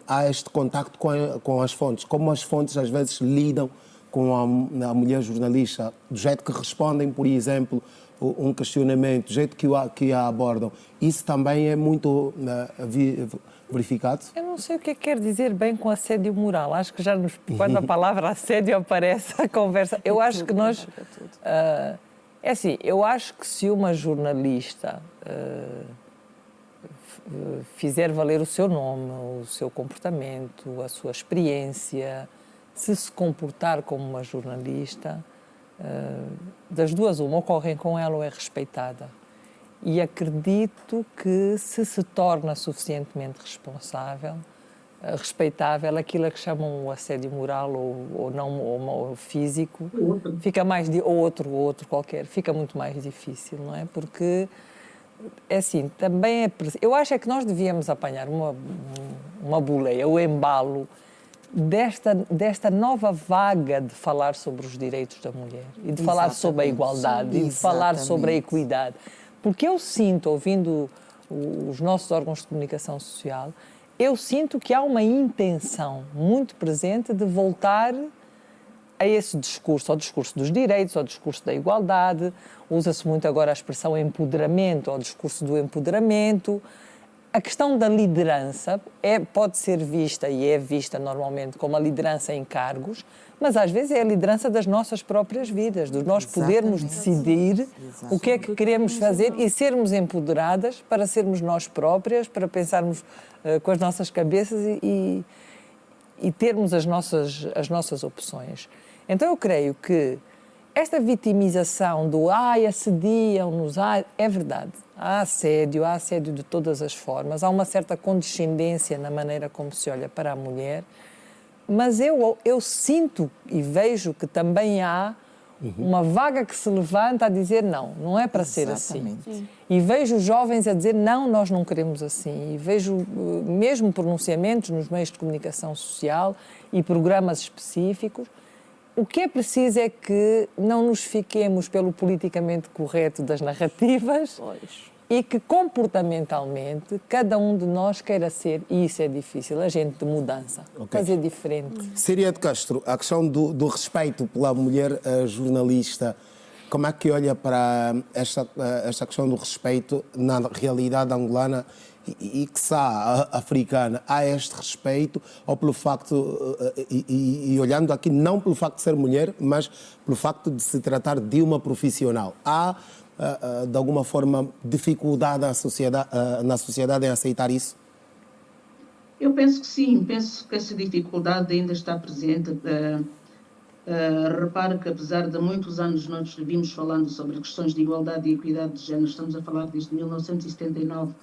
há este contacto com as fontes, como as fontes às vezes lidam com a mulher jornalista, do jeito que respondem, por exemplo, um questionamento, do jeito que a abordam. Isso também é muito verificado? Eu não sei o que é que quer dizer bem com assédio moral. Acho que quando a palavra assédio aparece, a conversa... Eu acho que nós... É assim, eu acho que se uma jornalista fizer valer o seu nome, o seu comportamento, a sua experiência, se comportar como uma jornalista, das duas uma, ocorrem com ela ou é respeitada. E acredito que se torna suficientemente respeitável, aquilo a que chamam o assédio moral ou físico, fica mais ou outro qualquer, fica muito mais difícil, não é? Porque é assim, também eu acho é que nós devíamos apanhar uma boleia, o embalo desta nova vaga de falar sobre os direitos da mulher e de falar sobre a igualdade e de falar sobre a equidade. Porque eu sinto, ouvindo os nossos órgãos de comunicação social, eu sinto que há uma intenção muito presente de voltar a esse discurso, ao discurso dos direitos, ao discurso da igualdade. Usa-se muito agora a expressão empoderamento, ao discurso do empoderamento. A questão da liderança pode ser vista e é vista normalmente como a liderança em cargos, mas às vezes é a liderança das nossas próprias vidas, de nós podermos decidir o que é que queremos fazer e sermos empoderadas para sermos nós próprias, para pensarmos com as nossas cabeças e termos as nossas opções. Então eu creio que esta vitimização do assediam-nos, é verdade. Há assédio de todas as formas, há uma certa condescendência na maneira como se olha para a mulher, mas eu sinto e vejo que também há uma vaga que se levanta a dizer não é para ser assim. E vejo jovens a dizer não, nós não queremos assim. E vejo mesmo pronunciamentos nos meios de comunicação social e programas específicos. O que é preciso é que não nos fiquemos pelo politicamente correto das narrativas e que comportamentalmente cada um de nós queira ser, e isso é difícil, agente de mudança, fazer diferente. Síria de Castro, a questão do respeito pela mulher jornalista, como é que olha para esta questão do respeito na realidade angolana e quiçá africana? Há este respeito ou pelo facto, e olhando aqui não pelo facto de ser mulher, mas pelo facto de se tratar de uma profissional? Há, de alguma forma, dificuldade na sociedade em aceitar isso? Eu penso que sim, penso que essa dificuldade ainda está presente. Repare que apesar de muitos anos nós vimos falando sobre questões de igualdade e equidade de género, estamos a falar desde 1979,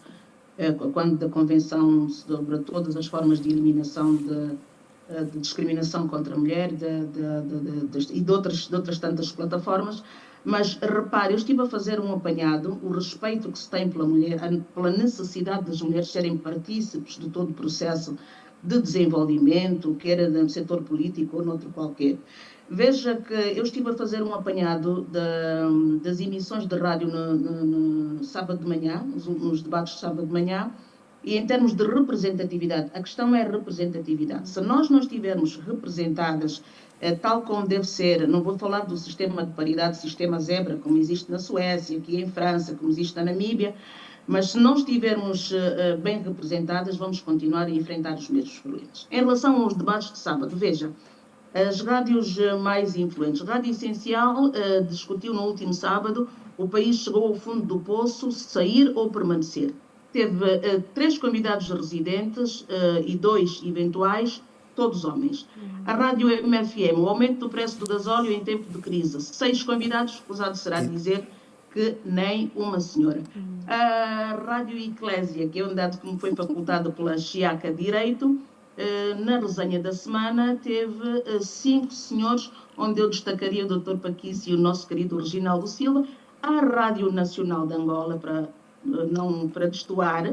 quando da Convenção sobre todas as formas de eliminação de discriminação contra a mulher e de outras tantas plataformas. Mas repare, eu estive a fazer um apanhado, o respeito que se tem pela mulher, pela necessidade das mulheres serem partícipes de todo o processo de desenvolvimento, quer no setor político ou noutro qualquer. Veja que eu estive a fazer um apanhado das emissões de rádio no sábado de manhã, nos debates de sábado de manhã, e em termos de representatividade, a questão é a representatividade. Se nós não estivermos representadas tal como deve ser, não vou falar do sistema de paridade, sistema zebra, como existe na Suécia, aqui em França, como existe na Namíbia, mas se não estivermos bem representadas, vamos continuar a enfrentar os mesmos problemas. Em relação aos debates de sábado, veja, as rádios mais influentes. Rádio Essencial discutiu no último sábado, o país chegou ao fundo do poço, sair ou permanecer. Teve 3 convidados residentes e 2 eventuais, todos homens. A Rádio MFM, o aumento do preço do gasóleo em tempo de crise. 6 convidados, escusado será dizer que nem uma senhora. A Rádio Eclésia, que é um dado que me foi facultado pela Chiaca Direito, na resenha da semana teve 5 senhores, onde eu destacaria o Dr. Paquício e o nosso querido Reginaldo Silva. A Rádio Nacional de Angola, para não para destoar,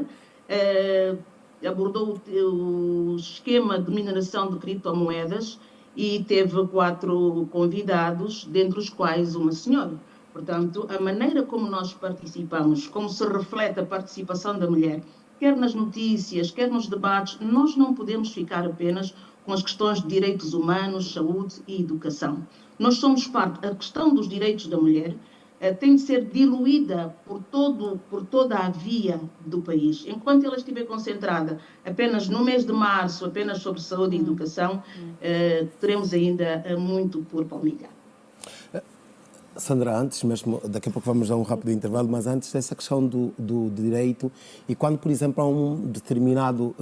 abordou o esquema de mineração de criptomoedas e teve 4 convidados, dentre os quais uma senhora. Portanto, a maneira como nós participamos, como se reflete a participação da mulher, quer nas notícias, quer nos debates, nós não podemos ficar apenas com as questões de direitos humanos, saúde e educação. Nós somos parte, a questão dos direitos da mulher tem de ser diluída por toda a via do país. Enquanto ela estiver concentrada apenas no mês de março, apenas sobre saúde e educação, teremos ainda muito por palmilhar. Sandra, antes mesmo, daqui a pouco vamos dar um rápido intervalo, mas antes dessa questão do direito, e quando, por exemplo, há um determinado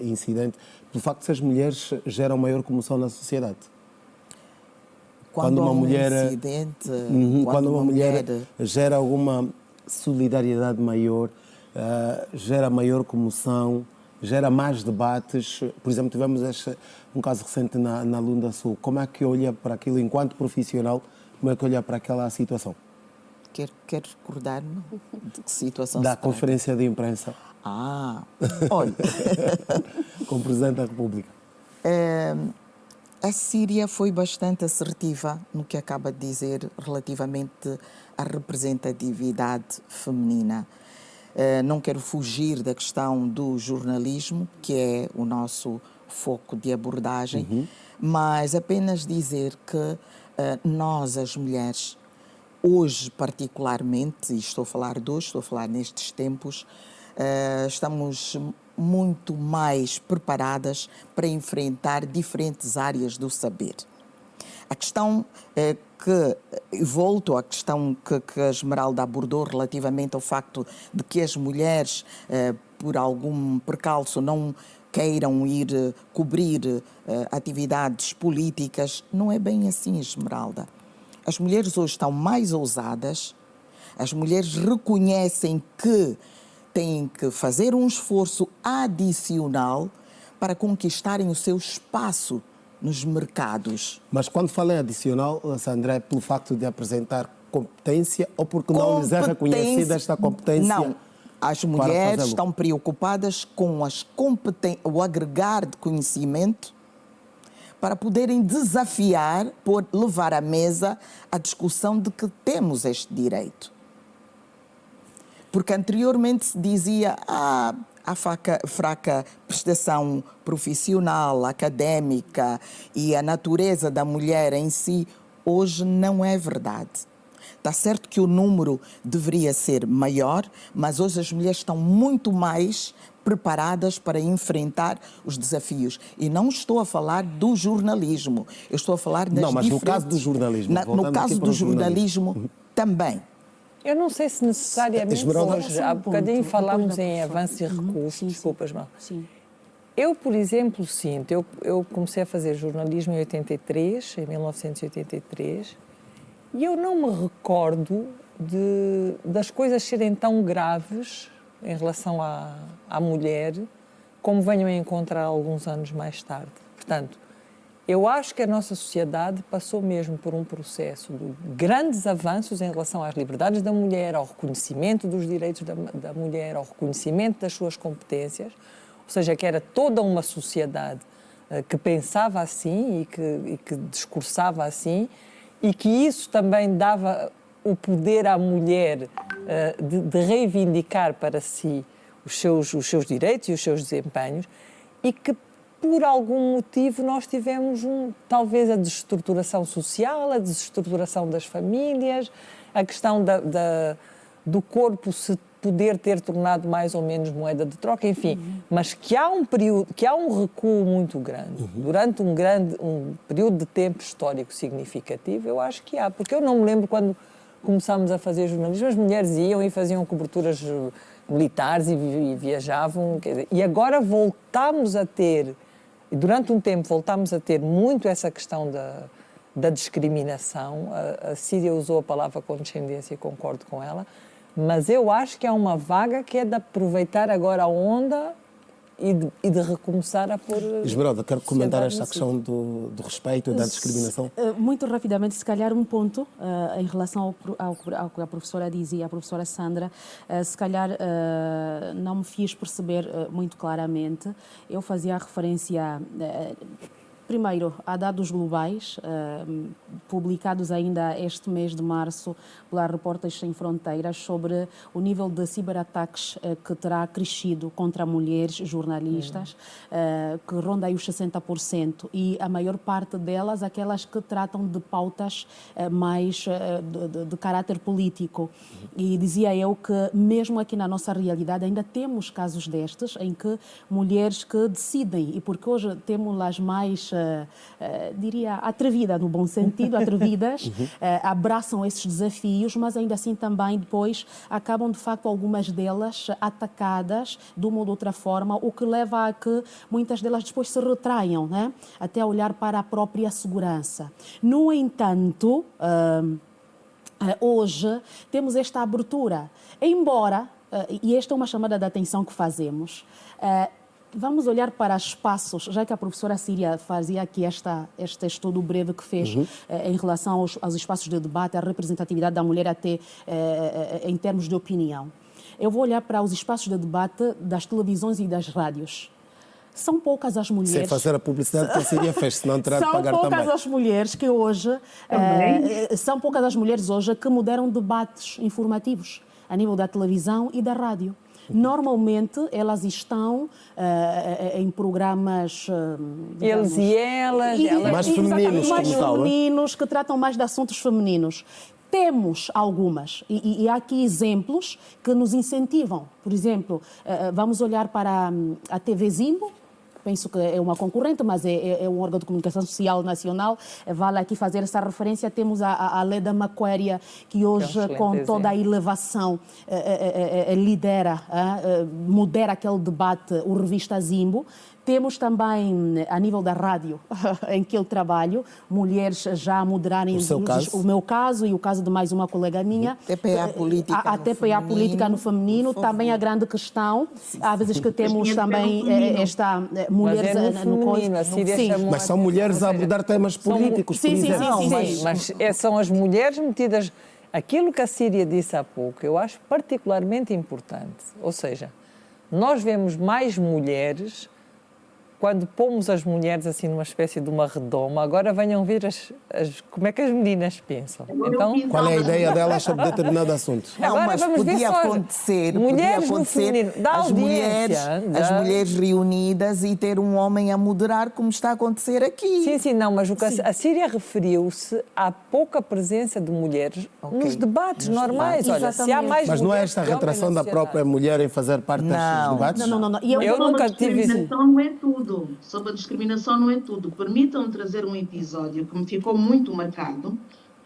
incidente, pelo facto de ser mulheres geram maior comoção na sociedade. Quando uma mulher, incidente, quando uma mulher gera alguma solidariedade maior, gera maior comoção, gera mais debates. Por exemplo, tivemos um caso recente na Lunda Sul. Como é que olha para aquilo enquanto profissional? Como é que olha para aquela situação? Quer recordar-me de que situação da se trata? conferência de imprensa. Olha. Com o Presidente da República. A Síria foi bastante assertiva no que acaba de dizer relativamente à representatividade feminina. Não quero fugir da questão do jornalismo, que é o nosso foco de abordagem, mas apenas dizer que nós, as mulheres, hoje particularmente, e estou a falar de hoje, estou a falar nestes tempos, estamos muito mais preparadas para enfrentar diferentes áreas do saber. A questão volto à questão que a Esmeralda abordou relativamente ao facto de que as mulheres, por algum percalço, não queiram ir cobrir atividades políticas, não é bem assim, Esmeralda. As mulheres hoje estão mais ousadas, as mulheres reconhecem que têm que fazer um esforço adicional para conquistarem o seu espaço nos mercados. Mas quando fala em adicional, Sandra, é pelo facto de apresentar competência ou porque não lhes é reconhecida esta competência? Não. As mulheres estão preocupadas com o agregar de conhecimento para poderem desafiar, levar à mesa a discussão de que temos este direito. Porque anteriormente se dizia a fraca prestação profissional, académica e a natureza da mulher em si, hoje não é verdade. Está certo que o número deveria ser maior, mas hoje as mulheres estão muito mais preparadas para enfrentar os desafios. E não estou a falar do jornalismo, eu estou a falar das diferentes... Não, mas no caso do jornalismo. No caso do jornalismo também. Eu não sei se necessariamente hoje, há bocadinho falámos em avanço e recurso, desculpas, mal. Eu, por exemplo, sinto, eu comecei a fazer jornalismo em 1983, e eu não me recordo das coisas serem tão graves em relação à mulher como venham a encontrar alguns anos mais tarde. Portanto, eu acho que a nossa sociedade passou mesmo por um processo de grandes avanços em relação às liberdades da mulher, ao reconhecimento dos direitos da mulher, ao reconhecimento das suas competências, ou seja, que era toda uma sociedade que pensava assim e que discursava assim, e que isso também dava o poder à mulher de reivindicar para si os seus direitos e os seus desempenhos, e que por algum motivo nós tivemos talvez a desestruturação social, a desestruturação das famílias, a questão do corpo se poder ter tornado mais ou menos moeda de troca, enfim, mas que há um recuo muito grande, durante um período de tempo histórico significativo, eu acho que há, porque eu não me lembro quando começámos a fazer jornalismo, as mulheres iam e faziam coberturas militares e viajavam, e agora voltámos a ter, durante um tempo voltámos a ter muito essa questão da discriminação. A Síria usou a palavra condescendência e concordo com ela, mas eu acho que há uma vaga que é de aproveitar agora a onda e de recomeçar a pôr... Esmeralda, quero comentar esta sociedade questão do respeito e da discriminação. Muito rapidamente, se calhar um ponto em relação ao que a professora dizia, a professora Sandra, se calhar não me fiz perceber muito claramente. Eu fazia referência... Primeiro, há dados globais, publicados ainda este mês de março pela Repórteres Sem Fronteiras, sobre o nível de ciberataques que terá crescido contra mulheres jornalistas, que ronda aí os 60%, e a maior parte delas, aquelas que tratam de pautas mais de caráter político. E dizia eu que, mesmo aqui na nossa realidade, ainda temos casos destes, em que mulheres que decidem, e porque hoje temos as mais... diria, atrevidas, no bom sentido, atrevidas, abraçam esses desafios, mas ainda assim também depois acabam, de facto, algumas delas atacadas de uma ou de outra forma, o que leva a que muitas delas depois se retraiam, né? Até olhar para a própria segurança. No entanto, hoje temos esta abertura, embora, e esta é uma chamada de atenção que fazemos, vamos olhar para espaços, já que a professora Síria fazia aqui este estudo breve que fez em relação aos espaços de debate, a representatividade da mulher até em termos de opinião. Eu vou olhar para os espaços de debate das televisões e das rádios. São poucas as mulheres... Sem fazer a publicidade que a Síria fez, senão terá de pagar também. São poucas as mulheres que hoje... são poucas as mulheres hoje que moderam debates informativos a nível da televisão e da rádio. Normalmente elas estão em programas... digamos, eles e elas... mais femininos, mais como tal, femininos, que tratam mais de assuntos femininos. Temos algumas, e há aqui exemplos que nos incentivam. Por exemplo, vamos olhar para a TV Zimbo. Penso que é uma concorrente, mas é um órgão de comunicação social nacional. Vale aqui fazer essa referência. Temos a Leda Maquéria, que hoje, com toda a elevação, lidera, modera aquele debate, o Revista Zimbo. Temos também, a nível da rádio, em que eu trabalho, mulheres já a moderarem o meu caso e o caso de mais uma colega minha. TPA política a TPA política no feminino, também a grande questão. Há vezes que temos também esta mulheres no feminino, sim. Mas são mulheres a abordar temas políticos, por exemplo. Sim, mas são as mulheres metidas... Aquilo que a Síria disse há pouco, eu acho particularmente importante. Ou seja, nós vemos mais mulheres... Quando pomos as mulheres assim numa espécie de uma redoma, agora venham ver como é que as meninas pensam. Então, qual é a ideia delas sobre determinado assunto? Não, mas podia acontecer, as mulheres reunidas e ter um homem a moderar, como está a acontecer aqui. Sim, não, mas o que a Síria referiu-se à pouca presença de mulheres nos debates normais. Olha, se há mais mas não é esta retração da própria mulher em fazer parte destes debates? Não. Eu nunca tive... Não é tudo. Sobre a discriminação não é tudo. Permitam-me trazer um episódio que me ficou muito marcado,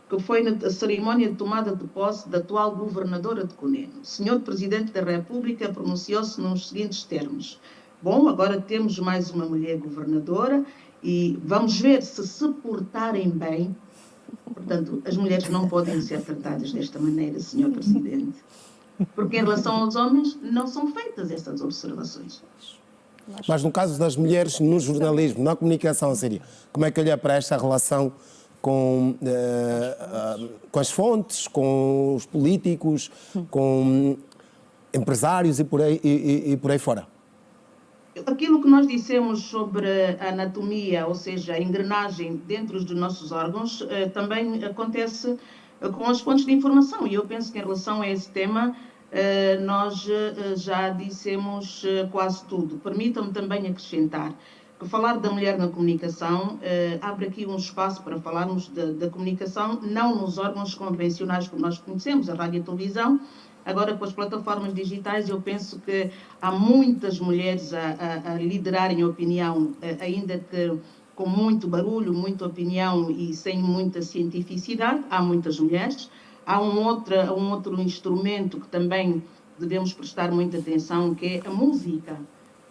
que foi na cerimónia de tomada de posse da atual governadora de Cunene. O senhor Presidente da República pronunciou-se nos seguintes termos: bom, agora temos mais uma mulher governadora e vamos ver se portarem bem. Portanto, as mulheres não podem ser tratadas desta maneira, senhor Presidente. Porque em relação aos homens não são feitas estas observações. Mas no caso das mulheres no jornalismo, na comunicação, Síria, como é que olha para esta relação com as fontes, com os políticos, com empresários e por aí fora? Aquilo que nós dissemos sobre a anatomia, ou seja, a engrenagem dentro dos nossos órgãos, também acontece com as fontes de informação. E eu penso que em relação a esse tema, nós já dissemos quase tudo. Permitam-me também acrescentar que falar da mulher na comunicação abre aqui um espaço para falarmos da comunicação, não nos órgãos convencionais como nós conhecemos, a rádio e a televisão. Agora, com as plataformas digitais, eu penso que há muitas mulheres a liderarem a opinião, ainda que com muito barulho, muita opinião e sem muita cientificidade. Há muitas mulheres. Há um outro instrumento que também devemos prestar muita atenção, que é a música,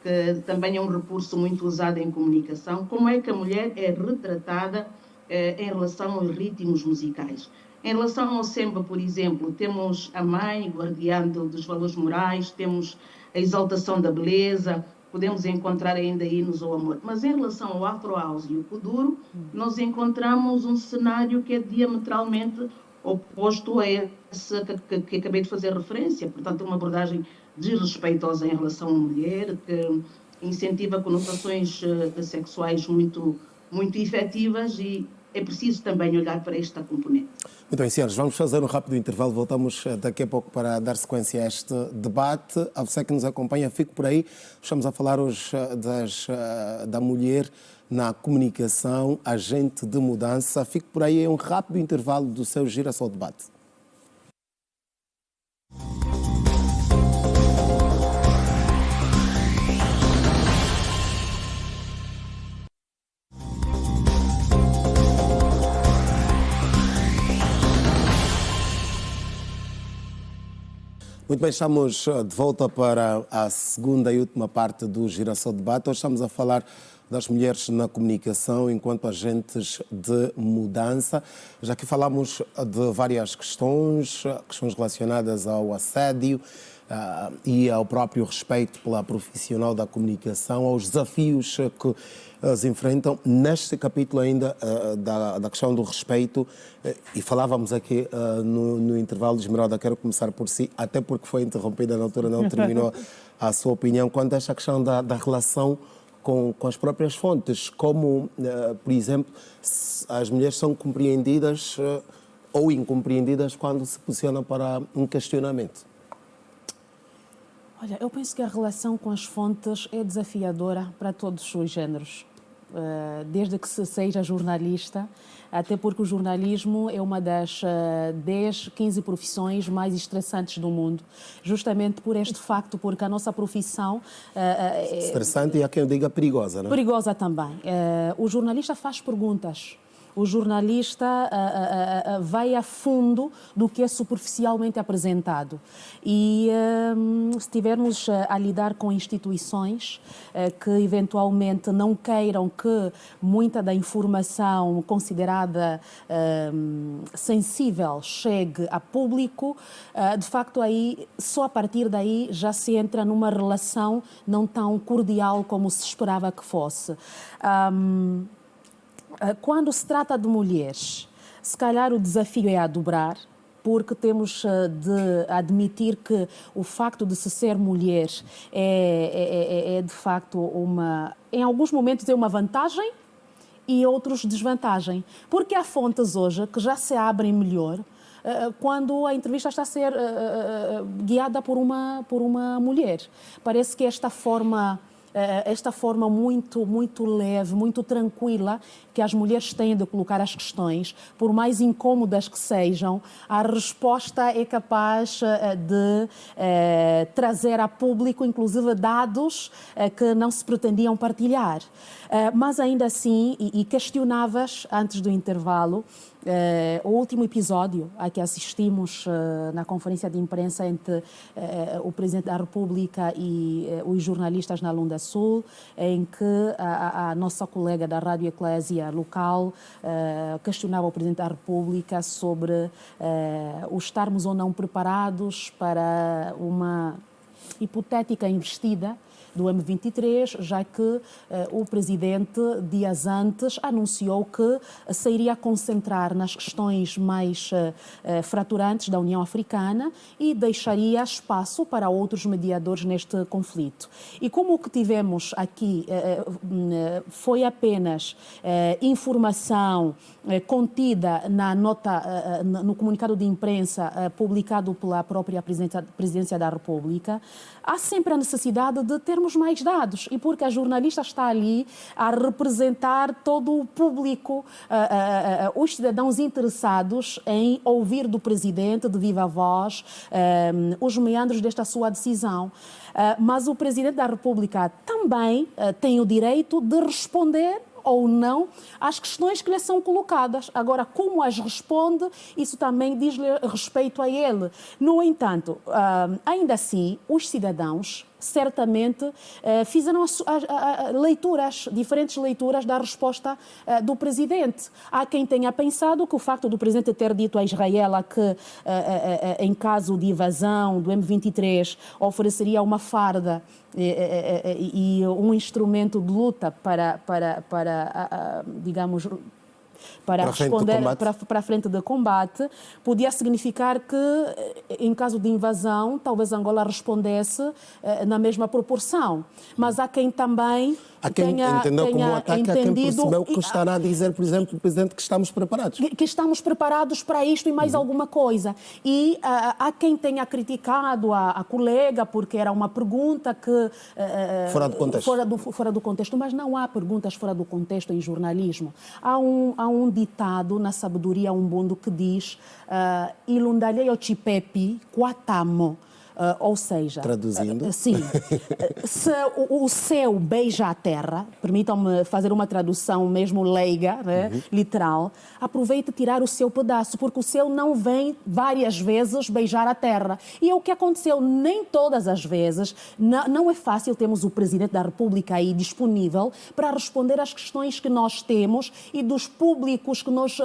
que também é um recurso muito usado em comunicação. Como é que a mulher é retratada em relação aos ritmos musicais? Em relação ao samba, por exemplo, temos a mãe, guardiã dos valores morais, temos a exaltação da beleza, podemos encontrar ainda hinos ao amor. Mas em relação ao Afro House e o Kuduro, nós encontramos um cenário que é diametralmente oposto a esse que acabei de fazer referência. Portanto, é uma abordagem desrespeitosa em relação à mulher, que incentiva conotações sexuais muito efetivas, e é preciso também olhar para esta componente. Muito bem, senhores, vamos fazer um rápido intervalo. Voltamos daqui a pouco para dar sequência a este debate. A você que nos acompanha, fique por aí. Estamos a falar hoje da mulher na comunicação, agente de mudança. Fique por aí, é um rápido intervalo do seu Girassol Debate. Muito bem, estamos de volta para a segunda e última parte do Girassol Debate. Hoje estamos a falar das mulheres na comunicação enquanto agentes de mudança. Já que falamos de várias questões relacionadas ao assédio e ao próprio respeito pela profissional da comunicação, aos desafios que eles enfrentam. Neste capítulo ainda da questão do respeito, e falávamos aqui no intervalo, de Esmeralda, quero começar por si, até porque foi interrompida na altura, não terminou a sua opinião, quanto a esta questão da relação com as próprias fontes, como, por exemplo, as mulheres são compreendidas ou incompreendidas quando se posicionam para um questionamento. Olha, eu penso que a relação com as fontes é desafiadora para todos os géneros, desde que se seja jornalista, até porque o jornalismo é uma das 10, 15 profissões mais estressantes do mundo, justamente por este facto, porque a nossa profissão... estressante e há quem eu diga perigosa, não é? Perigosa também. O jornalista faz perguntas. O jornalista vai a fundo do que é superficialmente apresentado. E se estivermos a lidar com instituições que eventualmente não queiram que muita da informação considerada sensível chegue a público, de facto aí, só a partir daí já se entra numa relação não tão cordial como se esperava que fosse. Quando se trata de mulheres, se calhar o desafio é a dobrar, porque temos de admitir que o facto de se ser mulher é de facto em alguns momentos é uma vantagem e outros desvantagem. Porque há fontes hoje que já se abrem melhor quando a entrevista está a ser guiada por uma mulher. Parece que esta forma muito leve, muito tranquila que as mulheres têm de colocar as questões, por mais incômodas que sejam, a resposta é capaz de trazer a público, inclusive, dados que não se pretendiam partilhar. Mas ainda assim, e questionavas antes do intervalo, o último episódio a que assistimos na conferência de imprensa entre o Presidente da República e os jornalistas na Lunda Sul, em que a nossa colega da Rádio Eclésia local questionava o Presidente da República sobre o estarmos ou não preparados para uma hipotética investida do M23, já que o Presidente, dias antes, anunciou que se iria concentrar nas questões mais fraturantes da União Africana e deixaria espaço para outros mediadores neste conflito. E como o que tivemos aqui foi apenas informação contida na nota, no comunicado de imprensa publicado pela própria Presidência da República, há sempre a necessidade de termos mais dados, e porque a jornalista está ali a representar todo o público, os cidadãos interessados em ouvir do Presidente, de viva voz, os meandros desta sua decisão. Mas o Presidente da República também tem o direito de responder ou não às questões que lhe são colocadas. Agora, como as responde, isso também diz respeito a ele. No entanto, ainda assim, os cidadãos certamente fizeram diferentes leituras da resposta do presidente. Há quem tenha pensado que o facto do presidente ter dito a Israel que, em caso de invasão do M23, ofereceria uma farda e um instrumento de luta digamos, para responder para a frente de combate, podia significar que, em caso de invasão, talvez Angola respondesse na mesma proporção. Mas há quem também entendeu como um ataque, há quem percebeu que estará a dizer, por exemplo, o Presidente, que estamos preparados. Que estamos preparados para isto e mais alguma coisa. E há quem tenha criticado a colega porque era uma pergunta que... fora do contexto. Fora do contexto, mas não há perguntas fora do contexto em jornalismo. Há um ditado na sabedoria umbundo que diz ilundalei o chipepi quatamo. Ou seja, traduzindo, sim, se o céu beija a terra, permitam-me fazer uma tradução mesmo leiga, né, literal, aproveite tirar o seu pedaço, porque o céu não vem várias vezes beijar a terra. E é o que aconteceu, nem todas as vezes, não é fácil termos o Presidente da República aí disponível para responder às questões que nós temos e dos públicos que nós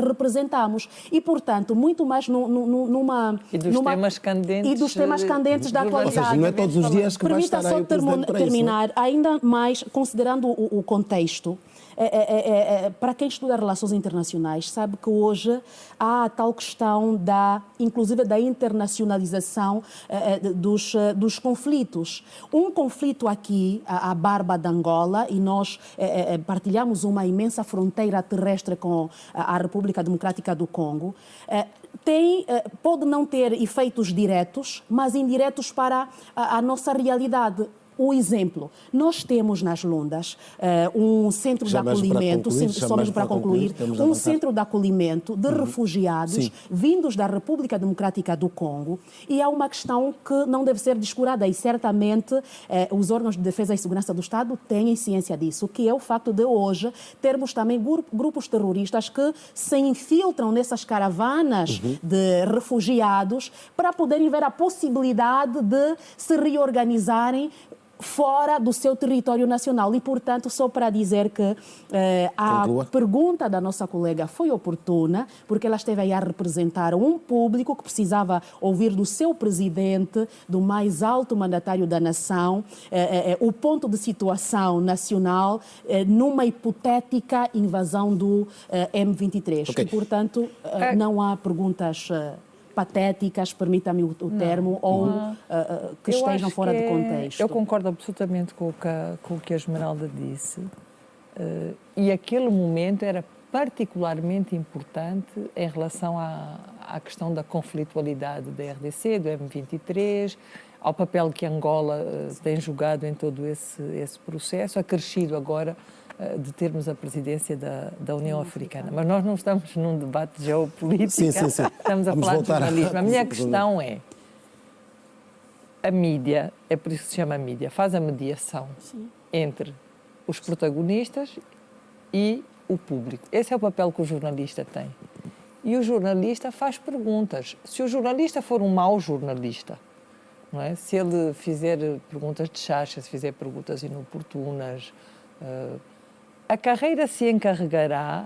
representamos. E, portanto, muito mais numa... E dos temas candentes. Dos temas candentes da atualidade. Ou seja, não é todos os dias que vai estar aí o Presidente para terminar, isso, não? ainda mais considerando o contexto. Para quem estuda relações internacionais, sabe que hoje há a tal questão inclusive da internacionalização dos conflitos. Um conflito aqui, a Barba de Angola, e nós partilhamos uma imensa fronteira terrestre com a República Democrática do Congo, pode não ter efeitos diretos, mas indiretos para a nossa realidade. O exemplo, nós temos nas Lundas um centro de acolhimento, somente para concluir, um centro de acolhimento de refugiados vindos da República Democrática do Congo, e há uma questão que não deve ser descurada, e certamente os órgãos de defesa e segurança do Estado têm ciência disso, que é o facto de hoje termos também grupos terroristas que se infiltram nessas caravanas de refugiados para poderem ver a possibilidade de se reorganizarem fora do seu território nacional. E, portanto, só para dizer que a pergunta da nossa colega foi oportuna, porque ela esteve aí a representar um público que precisava ouvir do seu presidente, do mais alto mandatário da nação, o ponto de situação nacional numa hipotética invasão do M23. Okay. E, portanto, não há perguntas patéticas, permita-me o termo, ou que estejam fora de contexto. Eu concordo absolutamente com o que a Esmeralda disse, e aquele momento era particularmente importante em relação à questão da conflitualidade da RDC, do M23, ao papel que Angola tem jogado em todo esse processo, acrescido agora de termos a presidência da União Africana. Mas nós não estamos num debate geopolítico, estamos a falar de jornalismo. A minha questão é, a mídia, é por isso que se chama mídia, faz a mediação entre os protagonistas e o público. Esse é o papel que o jornalista tem. E o jornalista faz perguntas. Se o jornalista for um mau jornalista, não é? Se ele fizer perguntas de chacha, se fizer perguntas inoportunas, a carreira se encarregará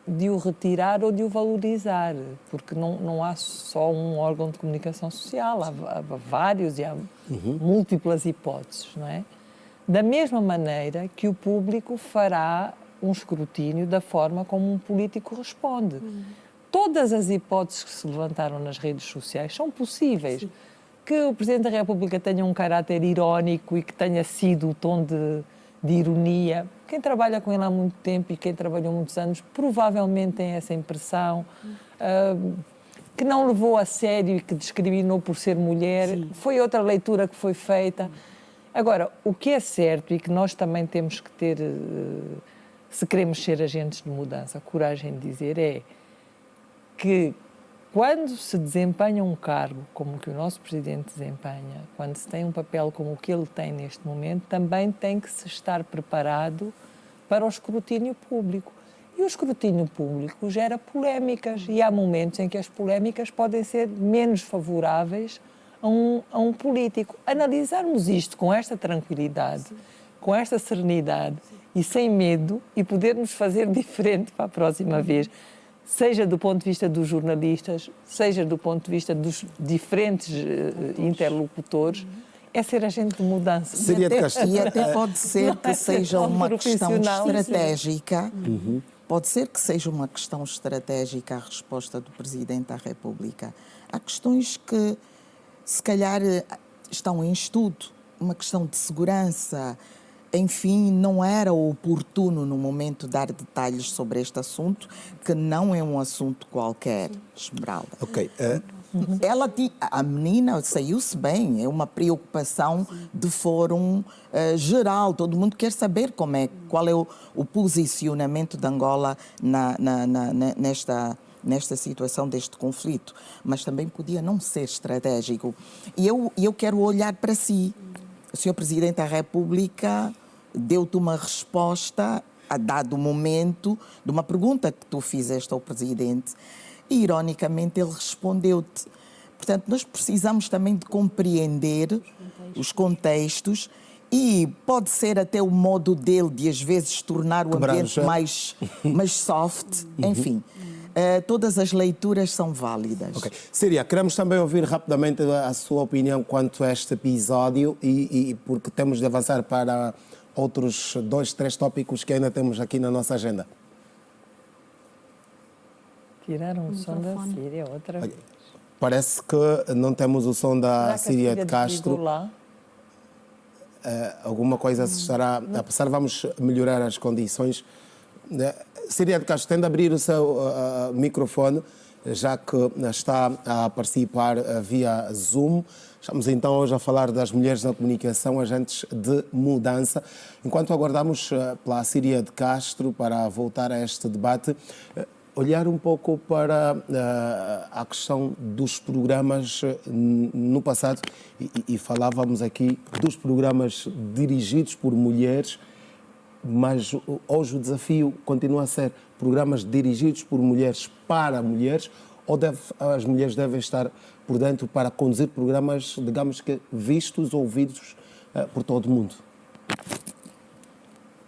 de o retirar ou de o valorizar, porque não há só um órgão de comunicação social, há vários e há múltiplas hipóteses, não é? Da mesma maneira que o público fará um escrutínio da forma como um político responde. Todas as hipóteses que se levantaram nas redes sociais são possíveis. Que o Presidente da República tenha um caráter irónico e que tenha sido o tom de ironia. Quem trabalha com ele há muito tempo e quem trabalhou muitos anos provavelmente tem essa impressão. Que não levou a sério e que discriminou por ser mulher. Foi outra leitura que foi feita. Agora, o que é certo e que nós também temos que ter, se queremos ser agentes de mudança, coragem de dizer, é que quando se desempenha um cargo como o que o nosso Presidente desempenha, quando se tem um papel como o que ele tem neste momento, também tem que se estar preparado para o escrutínio público. E o escrutínio público gera polémicas, e há momentos em que as polémicas podem ser menos favoráveis a um político. Analisarmos isto com esta tranquilidade, com esta serenidade e sem medo, e podermos fazer diferente para a próxima vez, seja do ponto de vista dos jornalistas, seja do ponto de vista dos diferentes interlocutores, é ser agente de mudança. E até pode ser que seja uma questão estratégica. Pode ser que seja uma questão estratégica a resposta do Presidente da República. Há questões que, se calhar, estão em estudo. Uma questão de segurança. Enfim, não era oportuno no momento dar detalhes sobre este assunto, que não é um assunto qualquer, Esmeralda. Ok. A menina saiu-se bem, é uma preocupação de fórum geral. Todo mundo quer saber qual é o posicionamento de Angola nesta situação deste conflito. Mas também podia não ser estratégico. E eu quero olhar para si. O Sr. Presidente da República deu-te uma resposta a dado momento de uma pergunta que tu fizeste ao Presidente. E, ironicamente, ele respondeu-te. Portanto, nós precisamos também de compreender os contextos e pode ser até o modo dele de, às vezes, tornar o ambiente mais soft. Enfim, todas as leituras são válidas. Okay. Síria, queremos também ouvir rapidamente a sua opinião quanto a este episódio e porque temos de avançar para outros 2, 3 tópicos que ainda temos aqui na nossa agenda. Tiraram o som da Síria outra vez. Parece que não temos o som da Síria de Castro. Lá? Alguma coisa se estará a passar. Vamos melhorar as condições. Síria de Castro, tende a abrir o seu microfone, já que está a participar via Zoom. Estamos então hoje a falar das mulheres na comunicação, agentes de mudança. Enquanto aguardamos pela Síria de Castro para voltar a este debate, olhar um pouco para a questão dos programas no passado e falávamos aqui dos programas dirigidos por mulheres, mas hoje o desafio continua a ser programas dirigidos por mulheres para mulheres, ou as mulheres devem estar por dentro para conduzir programas, digamos que vistos, ouvidos por todo o mundo?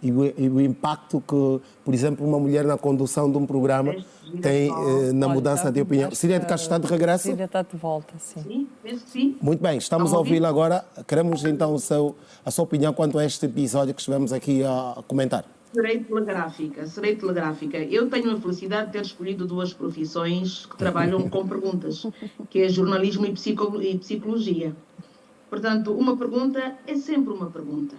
E o impacto que, por exemplo, uma mulher na condução de um programa tem na mudança de opinião. Síria de Castro está de regresso? Síria está de volta, sim. Sim, penso que sim. Muito bem, estamos a ouvi-la agora. Queremos então a sua opinião quanto a este episódio que estivemos aqui a comentar. Serei telegráfica. Eu tenho a felicidade de ter escolhido 2 profissões que trabalham com perguntas, que é jornalismo e psicologia. Portanto, uma pergunta é sempre uma pergunta,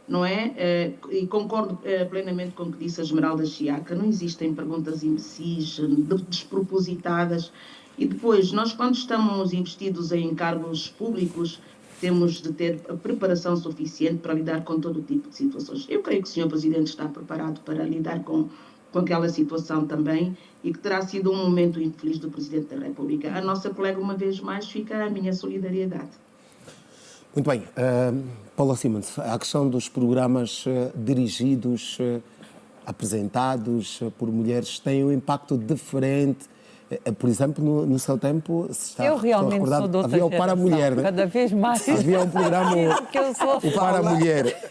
não é? E concordo plenamente com o que disse a Esmeralda Chiaca. Não existem perguntas imbecis, despropositadas. E depois, nós quando estamos investidos em cargos públicos, temos de ter a preparação suficiente para lidar com todo tipo de situações. Eu creio que o Sr. Presidente está preparado para lidar com aquela situação também e que terá sido um momento infeliz do Presidente da República. A nossa colega, uma vez mais, fica a minha solidariedade. Muito bem. Paula Simons, a questão dos programas dirigidos, apresentados por mulheres tem um impacto diferente. Por exemplo, no seu tempo, se está eu realmente recordado, sou de outra havia o Para a Mulher, né? Cada vez mais. Havia um programa, o Para a Mulher.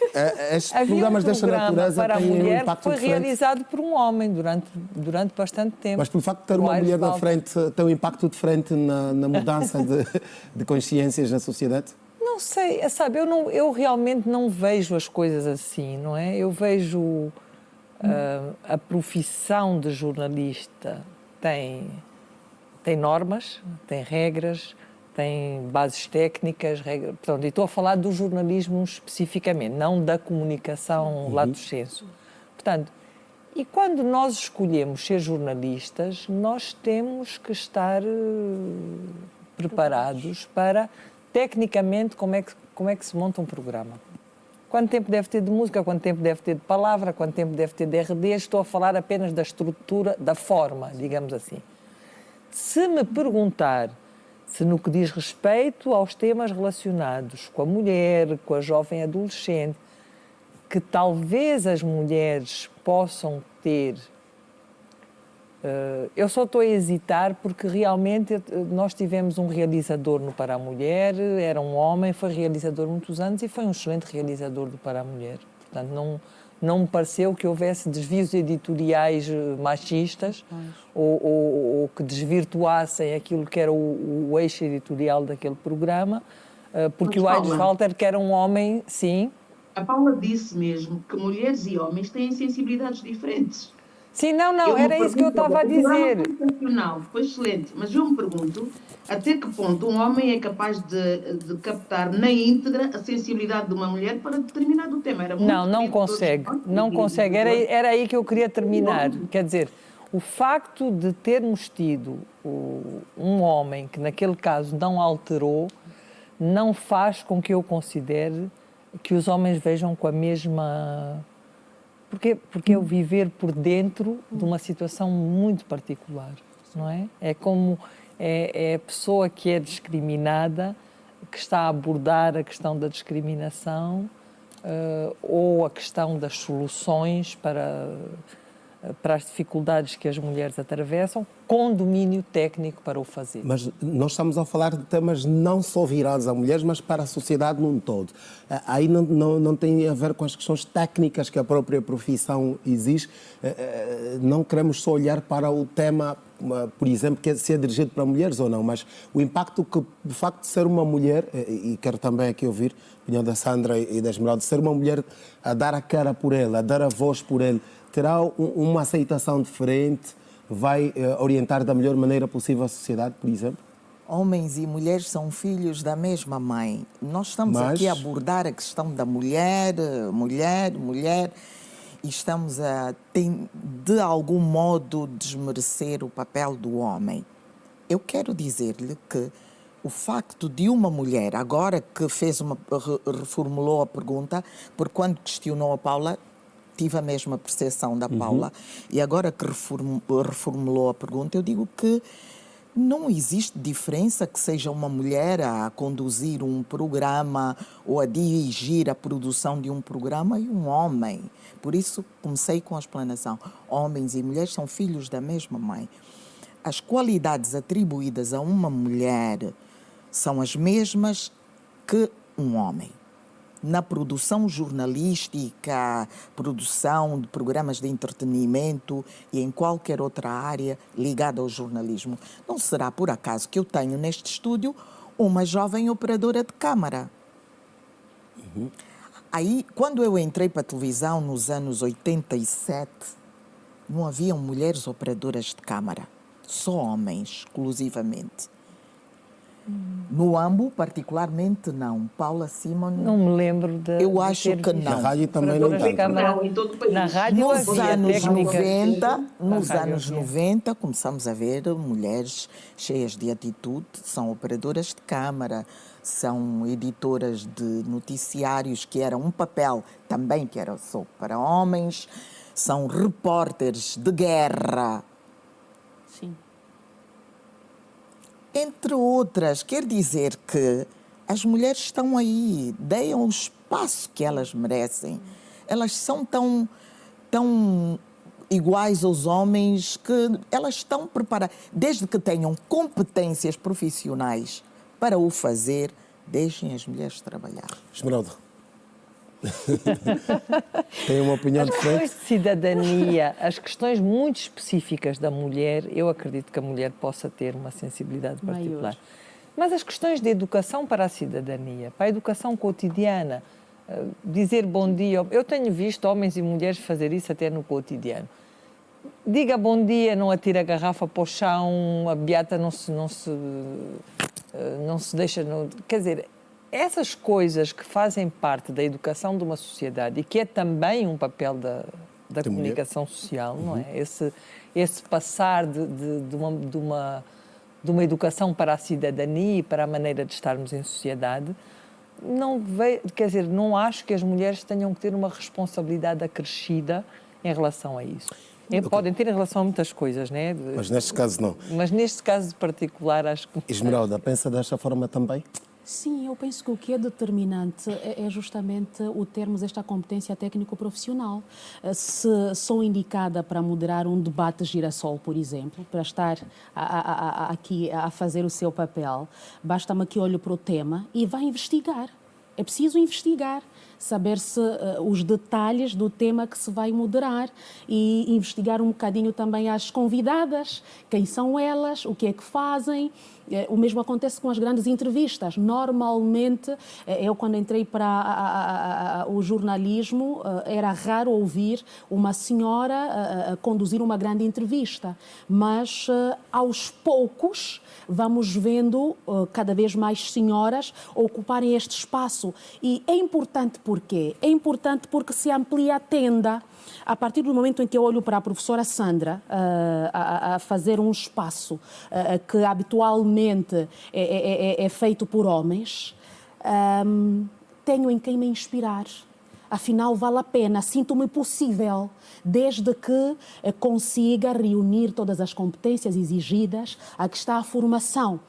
Estes programas desta natureza têm um impacto foi diferente. realizado por um homem durante bastante tempo. Mas pelo facto de ter uma mulher na frente, tem um impacto diferente na mudança de consciências na sociedade? Não sei, sabe, eu realmente não vejo as coisas assim, não é? Eu vejo a profissão de jornalista tem normas, tem regras, tem bases técnicas, portanto, e estou a falar do jornalismo especificamente, não da comunicação lato sensu. Portanto, e quando nós escolhemos ser jornalistas, nós temos que estar preparados para, tecnicamente, como é que se monta um programa. Quanto tempo deve ter de música, quanto tempo deve ter de palavra, quanto tempo deve ter de RD, estou a falar apenas da estrutura, da forma, digamos assim. Se me perguntar se no que diz respeito aos temas relacionados com a mulher, com a jovem adolescente, que talvez as mulheres possam ter Eu só estou a hesitar porque realmente nós tivemos um realizador no Para a Mulher, era um homem, foi realizador muitos anos e foi um excelente realizador do Para a Mulher. Portanto, não me pareceu que houvesse desvios editoriais machistas ou que desvirtuassem aquilo que era o eixo editorial daquele programa, porque Mas, o Aires Paula, Walter, que era um homem, sim. a Paula disse mesmo que mulheres e homens têm sensibilidades diferentes. Sim, não, Eu me era isso que eu pergunto, estava a o programa dizer. foi sensacional, foi excelente, mas eu me pergunto até que ponto um homem é capaz de captar na íntegra a sensibilidade de uma mulher para determinado tema. Era muito Não querido por todos consegue, nós, não e- consegue. Era aí que eu queria terminar. Bom. Quer dizer, o facto de termos tido um homem que naquele caso não alterou, não faz com que eu considere que os homens vejam com a mesma... Porque é o viver por dentro de uma situação muito particular, não é? É como é a pessoa que é discriminada, que está a abordar a questão da discriminação ou a questão das soluções para as dificuldades que as mulheres atravessam, com domínio técnico para o fazer. Mas nós estamos a falar de temas não só virados a mulheres, mas para a sociedade num todo. Aí não tem a ver com as questões técnicas que a própria profissão exige. Não queremos só olhar para o tema, por exemplo, que é se é dirigido para mulheres ou não, mas o impacto que, de facto, de ser uma mulher, e quero também aqui ouvir a opinião da Sandra e da Esmeralda, de ser uma mulher a dar a cara por ele, a dar a voz por ele, terá uma aceitação diferente, vai orientar da melhor maneira possível a sociedade, por exemplo? Homens e mulheres são filhos da mesma mãe. Nós estamos aqui a abordar a questão da mulher, e estamos a, de algum modo, desmerecer o papel do homem. Eu quero dizer-lhe que o facto de uma mulher, agora que reformulou a pergunta, porque quando questionou a Paula, tive a mesma percepção da Paula, e agora que reformulou a pergunta, eu digo que não existe diferença que seja uma mulher a conduzir um programa ou a dirigir a produção de um programa e um homem. Por isso, comecei com a explanação. Homens e mulheres são filhos da mesma mãe. As qualidades atribuídas a uma mulher são as mesmas que um homem. Na produção jornalística, produção de programas de entretenimento e em qualquer outra área ligada ao jornalismo. Não será por acaso que eu tenho neste estúdio uma jovem operadora de câmara. Aí, quando eu entrei para a televisão nos anos 87, não haviam mulheres operadoras de câmara, só homens, exclusivamente. No AMBO, particularmente, não. Paula Simon... Não me lembro de... Eu acho que não. Na rádio também não tanto. Não, em todo o país. Na rádio Nos havia anos técnicas. 90, nos Na rádio anos havia. 90, começamos a ver mulheres cheias de atitude, são operadoras de câmara, são editoras de noticiários, que era um papel também que era só para homens, são repórteres de guerra, Sim. entre outras. Quer dizer que as mulheres estão aí, deem o espaço que elas merecem. Elas são tão iguais aos homens que elas estão preparadas. Desde que tenham competências profissionais para o fazer, deixem as mulheres trabalhar. Esmeralda. Tem uma opinião As diferente? questões de cidadania, as questões muito específicas da mulher, eu acredito que a mulher possa ter uma sensibilidade particular. Maior. Mas as questões de educação para a cidadania, para a educação cotidiana, dizer bom dia... Eu tenho visto homens e mulheres fazer isso até no cotidiano. Diga bom dia, não atira a garrafa para o chão, a beata não se deixa... Quer dizer, essas coisas que fazem parte da educação de uma sociedade e que é também um papel da comunicação social, não é? Esse passar de uma educação para a cidadania e para a maneira de estarmos em sociedade, não acho que as mulheres tenham que ter uma responsabilidade acrescida em relação a isso. Podem ter em relação a muitas coisas, não é? Mas neste caso não. Mas neste caso particular, acho que... Esmeralda, pensa desta forma também? Sim, eu penso que o que é determinante é justamente o termos esta competência técnico-profissional. Se sou indicada para moderar um debate girassol, por exemplo, para estar aqui a fazer o seu papel, basta-me que olhe para o tema e vá investigar. É preciso investigar, saber-se os detalhes do tema que se vai moderar e investigar um bocadinho também as convidadas, quem são elas, o que é que fazem. O mesmo acontece com as grandes entrevistas. Normalmente, eu quando entrei para o jornalismo, era raro ouvir uma senhora conduzir uma grande entrevista, mas aos poucos vamos vendo cada vez mais senhoras ocuparem este espaço. E é importante porquê? É importante porque se amplia a tenda. A partir do momento em que eu olho para a professora Sandra a fazer um espaço que habitualmente é feito por homens, tenho em quem me inspirar. Afinal, vale a pena, sinto-me possível, desde que consiga reunir todas as competências exigidas. Aqui está a formação.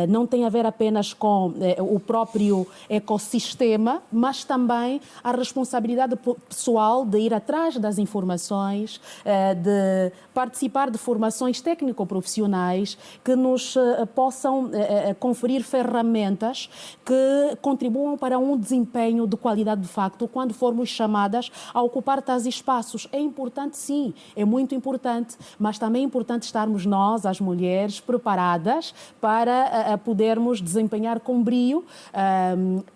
Não tem a ver apenas com o próprio ecossistema, mas também a responsabilidade pessoal de ir atrás das informações, de participar de formações técnico-profissionais que nos possam conferir ferramentas que contribuam para um desempenho de qualidade de facto quando formos chamadas a ocupar tais espaços. É importante, sim, é muito importante, mas também é importante estarmos nós, as mulheres, preparadas para podermos desempenhar com brio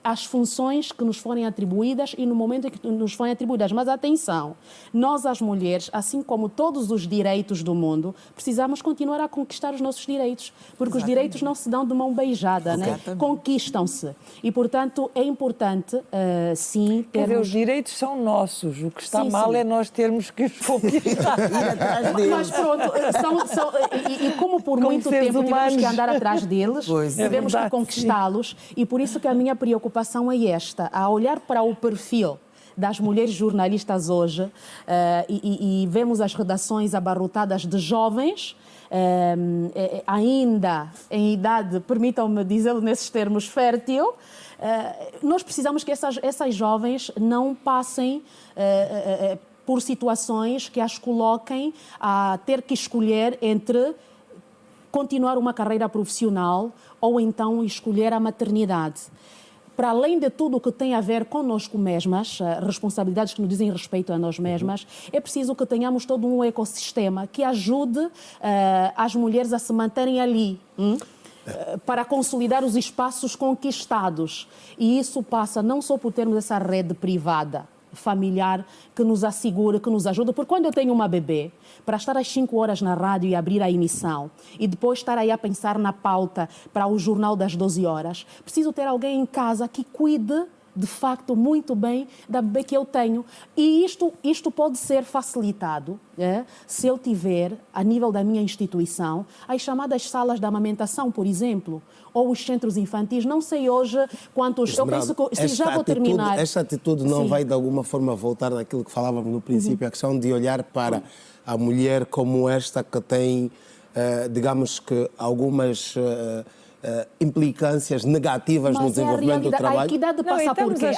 as funções que nos forem atribuídas e no momento em que nos forem atribuídas. Mas atenção, nós, as mulheres, assim como todos os direitos do mundo, precisamos continuar a conquistar os nossos direitos, porque os direitos não se dão de mão beijada, né? Conquistam-se. E, portanto, é importante, sim, termos... Os direitos são nossos. O que está Sim, mal sim. é nós termos que os conquistar. Mas pronto, e como por Como muito seres tempo tivemos humanos. que andar atrás deles, Pois é. tivemos que verdade, conquistá-los, e por isso que a minha preocupação é esta, a olhar para o perfil das mulheres jornalistas hoje e vemos as redações abarrotadas de jovens, ainda em idade, permitam-me dizê-lo nesses termos, fértil. Nós precisamos que essas jovens não passem por situações que as coloquem a ter que escolher entre continuar uma carreira profissional ou então escolher a maternidade. Para além de tudo o que tem a ver conosco mesmas, responsabilidades que nos dizem respeito a nós mesmas, é preciso que tenhamos todo um ecossistema que ajude as mulheres a se manterem ali, para consolidar os espaços conquistados. E isso passa não só por termos essa rede privada, familiar, que nos assegura, que nos ajuda. Porque quando eu tenho uma bebê, para estar às 5 horas na rádio e abrir a emissão, e depois estar aí a pensar na pauta para o jornal das 12 horas, preciso ter alguém em casa que cuide de facto muito bem da bebê que eu tenho. E isto pode ser facilitado se eu tiver, a nível da minha instituição, as chamadas salas de amamentação, por exemplo, ou os centros infantis. Não sei hoje quantos... Eu penso que já vou terminar. Esta atitude não vai de alguma forma voltar naquilo que falávamos no princípio, a questão de olhar para a mulher como esta que tem, digamos que algumas... implicâncias negativas no desenvolvimento do trabalho. A equidade passa por quê?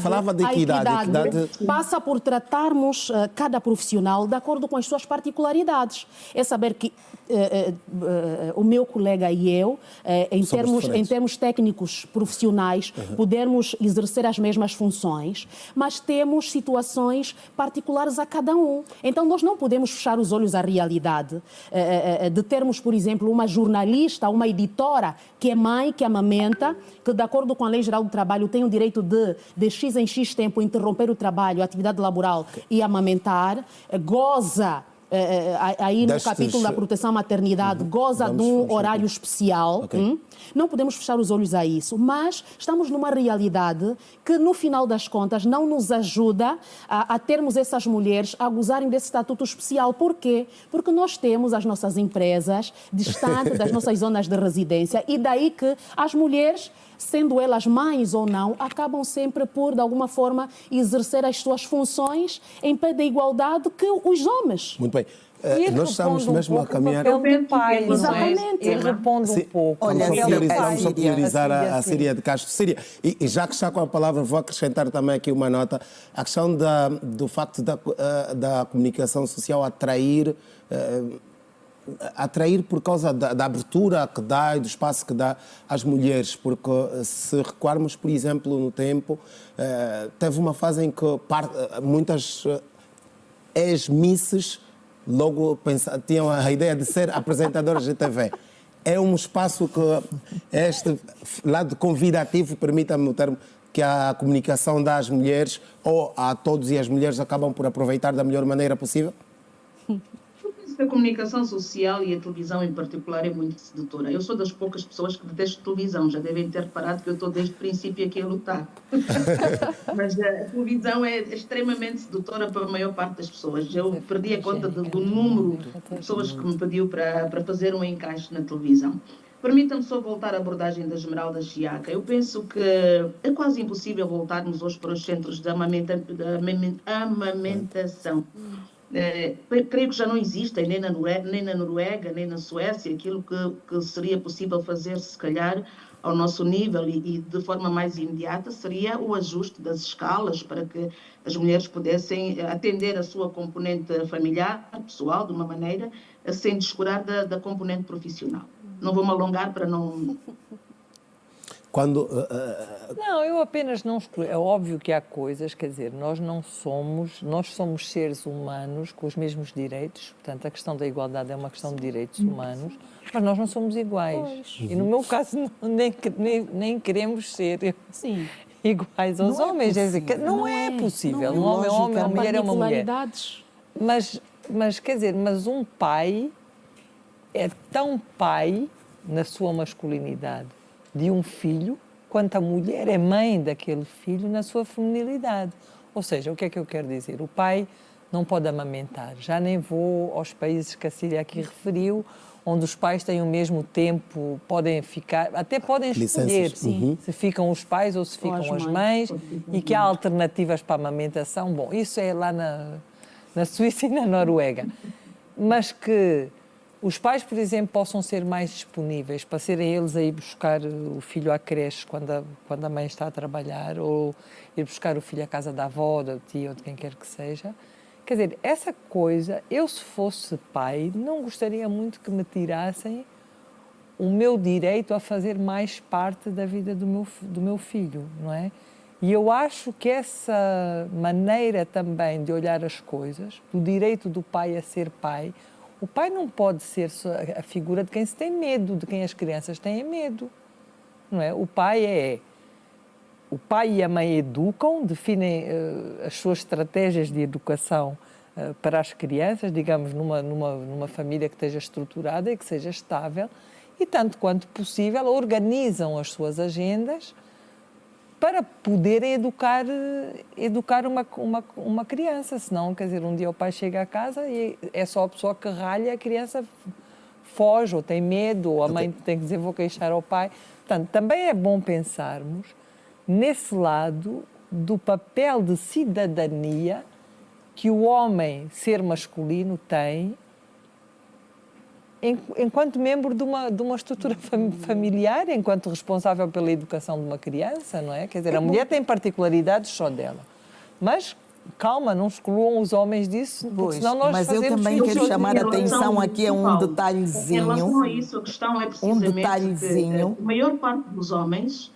Falava de equidade. Passa por tratarmos cada profissional de acordo com as suas particularidades. É saber que o meu colega e eu, em termos técnicos profissionais, podemos exercer as mesmas funções, mas temos situações particulares a cada um. Então, nós não podemos fechar os olhos à realidade de termos, por exemplo, uma jornalista, uma editora que é mãe, que amamenta, que de acordo com a Lei Geral do Trabalho tem o direito de X em X tempo interromper o trabalho, a atividade laboral e amamentar, goza aí no capítulo da proteção à maternidade, goza de um horário especial. Não podemos fechar os olhos a isso, mas estamos numa realidade que, no final das contas, não nos ajuda a termos essas mulheres a gozarem desse estatuto especial. Por quê? Porque nós temos as nossas empresas distantes das nossas zonas de residência e daí que as mulheres, sendo elas mães ou não, acabam sempre por, de alguma forma, exercer as suas funções em pé de igualdade que os homens. Muito bem. E Nós estamos responde um mesmo a pouco caminhar. o papel do pai, não é? Exatamente. Ele responde Sim. um pouco. Olha, o papel do pai. Vamos só priorizar a sim. Síria de Castro. Síria, e já que está com a palavra, vou acrescentar também aqui uma nota. A questão do facto da comunicação social atrair por causa da abertura que dá e do espaço que dá às mulheres, porque se recuarmos, por exemplo, no tempo, teve uma fase em que muitas ex-misses logo tinham a ideia de ser apresentadoras de TV. É um espaço que este lado convidativo, permita-me o termo, que a comunicação dá às mulheres, ou a todos, e as mulheres acabam por aproveitar da melhor maneira possível? A comunicação social e a televisão em particular é muito sedutora. Eu sou das poucas pessoas que detestam televisão, já devem ter reparado que eu estou desde o princípio aqui a lutar. Mas a televisão é extremamente sedutora para a maior parte das pessoas. Eu perdi a conta do número de pessoas que me pediu para fazer um encaixe na televisão. Permita-me só voltar à abordagem da Esmeralda Chiaca. Eu penso que é quase impossível voltarmos hoje para os centros de amamentação. Creio que já não existem, nem na Noruega, nem na Suécia, aquilo que seria possível fazer, se calhar, ao nosso nível e de forma mais imediata, seria o ajuste das escalas para que as mulheres pudessem atender a sua componente familiar, pessoal, de uma maneira, sem descurar da componente profissional. Não vou me alongar para não... Não, eu apenas não excluo. É óbvio que há coisas, quer dizer, nós somos seres humanos com os mesmos direitos, portanto a questão da igualdade é uma questão de direitos humanos, mas nós não somos iguais. E no meu caso nem queremos ser iguais aos homens. Não é possível. Um homem é um homem, uma mulher é uma mulher. Mas quer dizer, mas um pai é tão pai na sua masculinidade de um filho, quanto a mulher é mãe daquele filho na sua feminilidade. Ou seja, o que é que eu quero dizer? O pai não pode amamentar. Já nem vou aos países que a Síria aqui referiu, onde os pais têm o mesmo tempo, podem ficar, até podem escolher se ficam os pais ou se ficam as mães, e que há alternativas para a amamentação. Bom, isso é lá na Suíça e na Noruega. Mas que os pais, por exemplo, possam ser mais disponíveis para serem eles a ir buscar o filho à creche quando a mãe está a trabalhar, ou ir buscar o filho à casa da avó, da tia ou de quem quer que seja. Quer dizer, essa coisa, eu se fosse pai, não gostaria muito que me tirassem o meu direito a fazer mais parte da vida do meu filho, não é? E eu acho que essa maneira também de olhar as coisas, do direito do pai a ser pai, o pai não pode ser a figura de quem se tem medo, de quem as crianças têm medo, não é? O pai e a mãe educam, definem as suas estratégias de educação para as crianças, digamos, numa família que esteja estruturada e que seja estável, e tanto quanto possível organizam as suas agendas para poderem educar uma criança. Senão, quer dizer, um dia o pai chega a casa e é só a pessoa que ralha, a criança foge ou tem medo, ou a mãe tem que dizer vou queixar ao pai. Portanto, também é bom pensarmos nesse lado do papel de cidadania que o homem, ser masculino, tem enquanto membro de uma estrutura familiar, enquanto responsável pela educação de uma criança, não é? Quer dizer, a mulher tem particularidades só dela. Mas, calma, não excluam os homens disso, porque senão nós mas fazemos... eu também quero chamar a atenção aqui a um detalhezinho. Em relação a isso, a questão é precisamente que a maior parte dos homens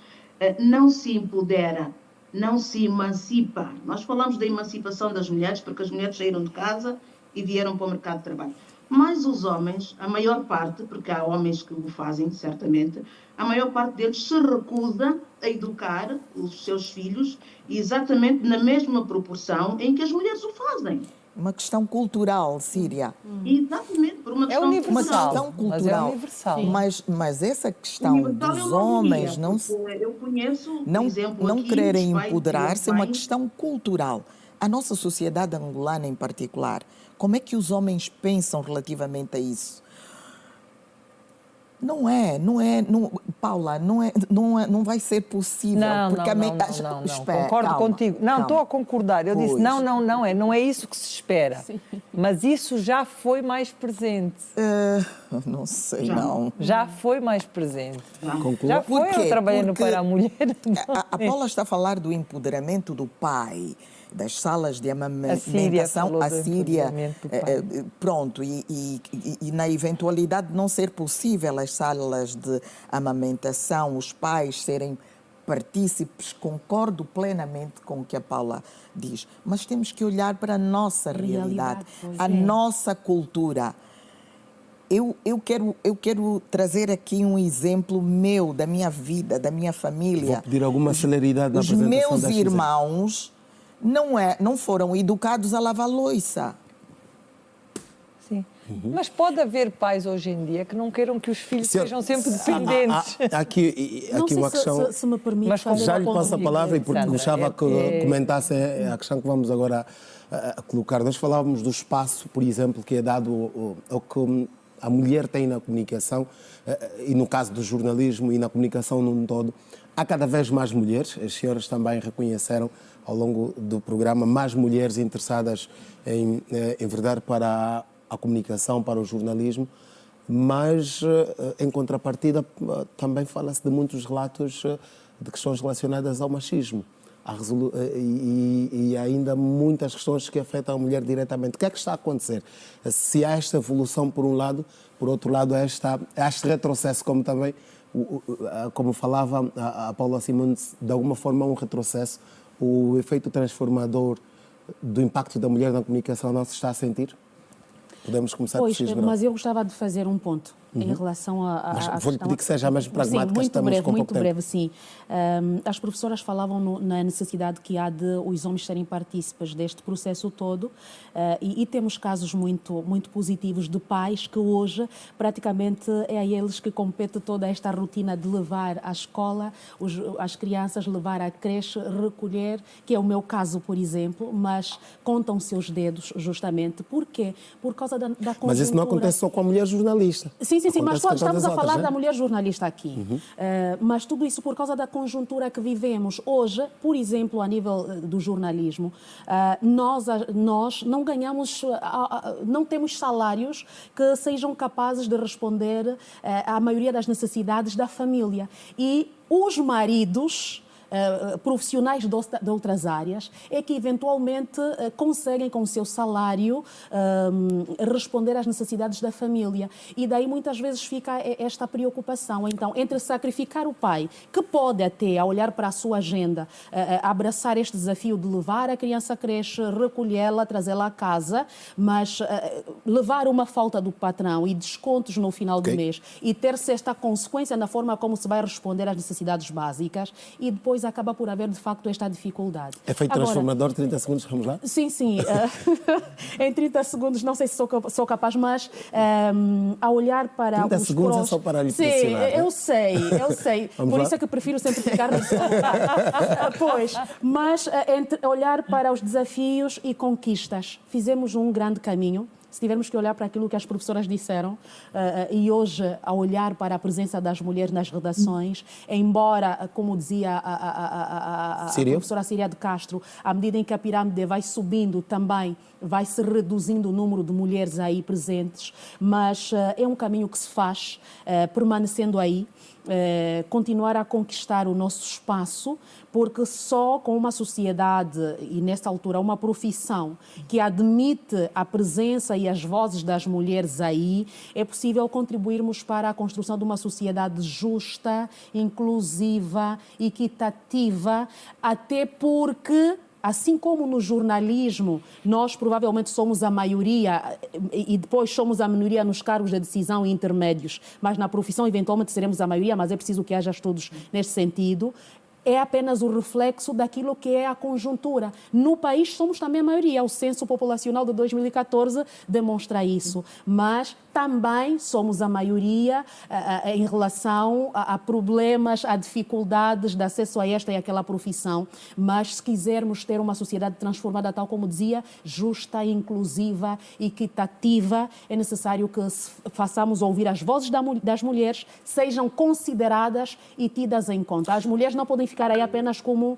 não se empodera, não se emancipa. Nós falamos da emancipação das mulheres porque as mulheres saíram de casa e vieram para o mercado de trabalho. Mas os homens, a maior parte, porque há homens que o fazem, certamente, a maior parte deles se recusa a educar os seus filhos exatamente na mesma proporção em que as mulheres o fazem. Uma questão cultural, Síria. Exatamente, por uma questão universal. Uma questão cultural. Mas é universal. Mas essa questão dos homens eu conheço, não, por exemplo, não aqui, quererem os pais empoderar-se é uma pais- questão cultural. A nossa sociedade angolana em particular, como é que os homens pensam relativamente a isso? Paula, não vai ser possível. Não, porque não. Espera, Concordo calma, contigo. Não, estou a concordar. Eu disse, Pois. não é isso que se espera. Sim. Mas isso já foi mais presente. não sei, não. Já foi mais presente. Conclua. Já foi, Por quê? eu trabalhei no Porque Para a Mulher. A Paula está a falar do empoderamento do pai, das salas de amamentação. A Síria falou do empoderamento do pai. Pronto, e na eventualidade de não ser possível as salas de amamentação, os pais serem partícipes, concordo plenamente com o que a Paula diz, mas temos que olhar para a nossa realidade, a nossa cultura. Eu quero trazer aqui um exemplo meu, da minha vida, da minha família. Vou pedir alguma celeridade na Os apresentação meus desta irmãos não foram educados a lavar louça. Sim. Mas pode haver pais hoje em dia que não queiram que os filhos sejam sempre dependentes. Há aqui Não sei uma questão. se me permite Mas fazer Já uma lhe passo a ponto- palavra e porque Sandra, gostava que comentasse a questão que vamos agora a colocar. Nós falávamos do espaço, por exemplo, que é dado ao que a mulher tem na comunicação e no caso do jornalismo e na comunicação num todo. Há cada vez mais mulheres, as senhoras também reconheceram ao longo do programa, mais mulheres interessadas em enverdar para a comunicação, para o jornalismo, mas em contrapartida também fala-se de muitos relatos de questões relacionadas ao machismo. E ainda muitas questões que afetam a mulher diretamente. O que é que está a acontecer? Se há esta evolução por um lado, por outro lado há este retrocesso, como também, como falava a Paula Simões, de alguma forma um retrocesso, o efeito transformador do impacto da mulher na comunicação não se está a sentir? Podemos começar por X grau. Mas eu gostava de fazer um ponto em relação Mas vou-lhe pedir que seja mais pragmática, sim, estamos com pouco muito tempo. breve, sim. As professoras falavam na necessidade que há de os homens serem partícipes deste processo todo e temos casos muito, muito positivos de pais que hoje praticamente é a eles que compete toda esta rotina de levar à escola as crianças, levar à creche, recolher, que é o meu caso, por exemplo, mas contam-se os dedos justamente. Porquê? Por causa da conjuntura. Mas isso não acontece só com a mulher jornalista. Sim, mas Acontece com estamos todas a as falar outras, da né? mulher jornalista aqui. Mas tudo isso por causa da conjuntura que vivemos. Hoje, por exemplo, a nível do jornalismo, nós não ganhamos, não temos salários que sejam capazes de responder à maioria das necessidades da família. E os maridos profissionais de outras áreas é que eventualmente conseguem com o seu salário responder às necessidades da família e daí muitas vezes fica esta preocupação então entre sacrificar o pai que pode até a olhar para a sua agenda abraçar este desafio de levar a criança à creche, recolhê-la, trazê-la à casa, mas levar uma falta do patrão e descontos no final do mês e ter-se esta consequência na forma como se vai responder às necessidades básicas e depois acaba por haver, de facto, esta dificuldade. Efeito transformador, 30 segundos, vamos lá? Sim. Em 30 segundos, não sei se sou capaz, mas a olhar para 30 os segundos prós... é só para lhe Sim, pressionar, eu sei. Vamos Por lá? isso é que prefiro sempre ficar no Pois, mas entre olhar para os desafios e conquistas, fizemos um grande caminho. Se tivermos que olhar para aquilo que as professoras disseram, e hoje, a olhar para a presença das mulheres nas redações, embora, como dizia a professora Síria de Castro, à medida em que a pirâmide vai subindo também, vai se reduzindo o número de mulheres aí presentes, mas é um caminho que se faz permanecendo aí, continuar a conquistar o nosso espaço, porque só com uma sociedade e, nesta altura, uma profissão que admite a presença e as vozes das mulheres aí, é possível contribuirmos para a construção de uma sociedade justa, inclusiva, equitativa, até porque... Assim como no jornalismo, nós provavelmente somos a maioria e depois somos a minoria nos cargos de decisão e intermédios, mas na profissão eventualmente seremos a maioria, mas é preciso que haja estudos neste sentido. é apenas o reflexo daquilo que é a conjuntura. No país somos também a maioria, o censo populacional de 2014 demonstra isso, mas também somos a maioria em relação a problemas, a dificuldades de acesso a esta e aquela profissão, mas se quisermos ter uma sociedade transformada, tal como dizia, justa, inclusiva, equitativa, é necessário que façamos ouvir as vozes das mulheres, sejam consideradas e tidas em conta. As mulheres não podem ficar aí apenas como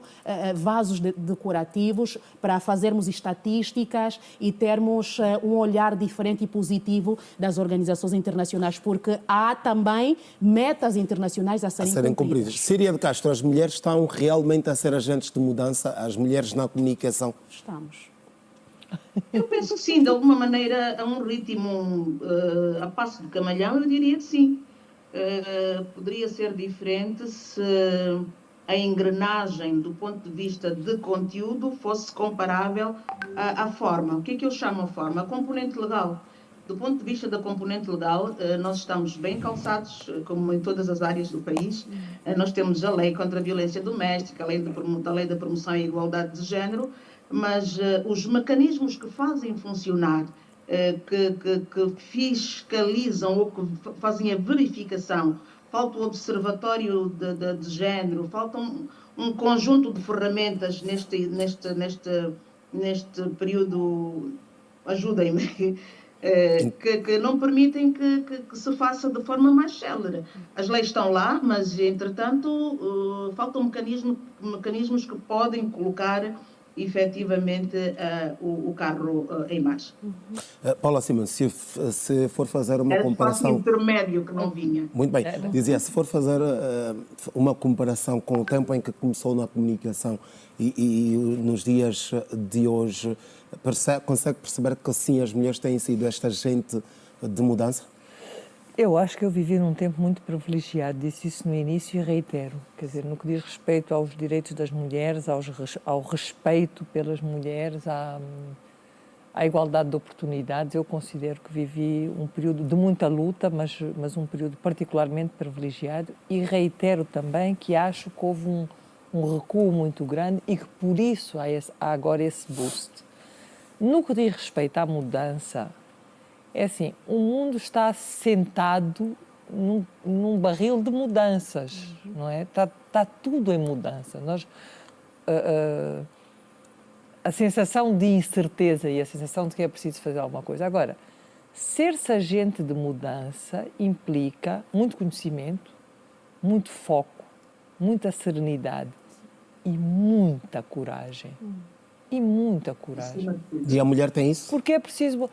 vasos decorativos para fazermos estatísticas e termos um olhar diferente e positivo das organizações internacionais, porque há também metas internacionais a serem cumpridas. Síria de Castro, as mulheres estão realmente a ser agentes de mudança, as mulheres na comunicação? Estamos. Eu penso que sim, de alguma maneira, a um ritmo a passo de camalhão, eu diria que sim. Poderia ser diferente se a engrenagem do ponto de vista de conteúdo fosse comparável à forma. O que é que eu chamo a forma? A componente legal. Do ponto de vista da componente legal, nós estamos bem calçados, como em todas as áreas do país. Nós temos a lei contra a violência doméstica, a lei da promoção e igualdade de género, mas os mecanismos que fazem funcionar, que fiscalizam ou que fazem a verificação, falta o observatório de género, falta um conjunto de ferramentas neste período, ajudem-me, que não permitem que se faça de forma mais célere. As leis estão lá, mas, entretanto, faltam mecanismos que podem colocar efetivamente o carro em marcha. Paula Simões, se for fazer uma comparação... Era intermédio que não vinha. Muito bem. Dizia, se for fazer uma comparação com o tempo em que começou na comunicação e nos dias de hoje, consegue perceber que sim, as mulheres têm sido esta agente de mudança? Eu acho que eu vivi num tempo muito privilegiado, disse isso no início e reitero. Quer dizer, no que diz respeito aos direitos das mulheres, ao respeito pelas mulheres, à igualdade de oportunidades, eu considero que vivi um período de muita luta, mas um período particularmente privilegiado, e reitero também que acho que houve um recuo muito grande e que por isso há agora esse boost. No que diz respeito à mudança, é assim, o mundo está sentado num barril de mudanças, não é? Está tudo em mudança. A sensação de incerteza e a sensação de que é preciso fazer alguma coisa. Agora, ser-se agente de mudança implica muito conhecimento, muito foco, muita serenidade e muita coragem. E muita coragem. E a mulher tem isso? Porque é preciso...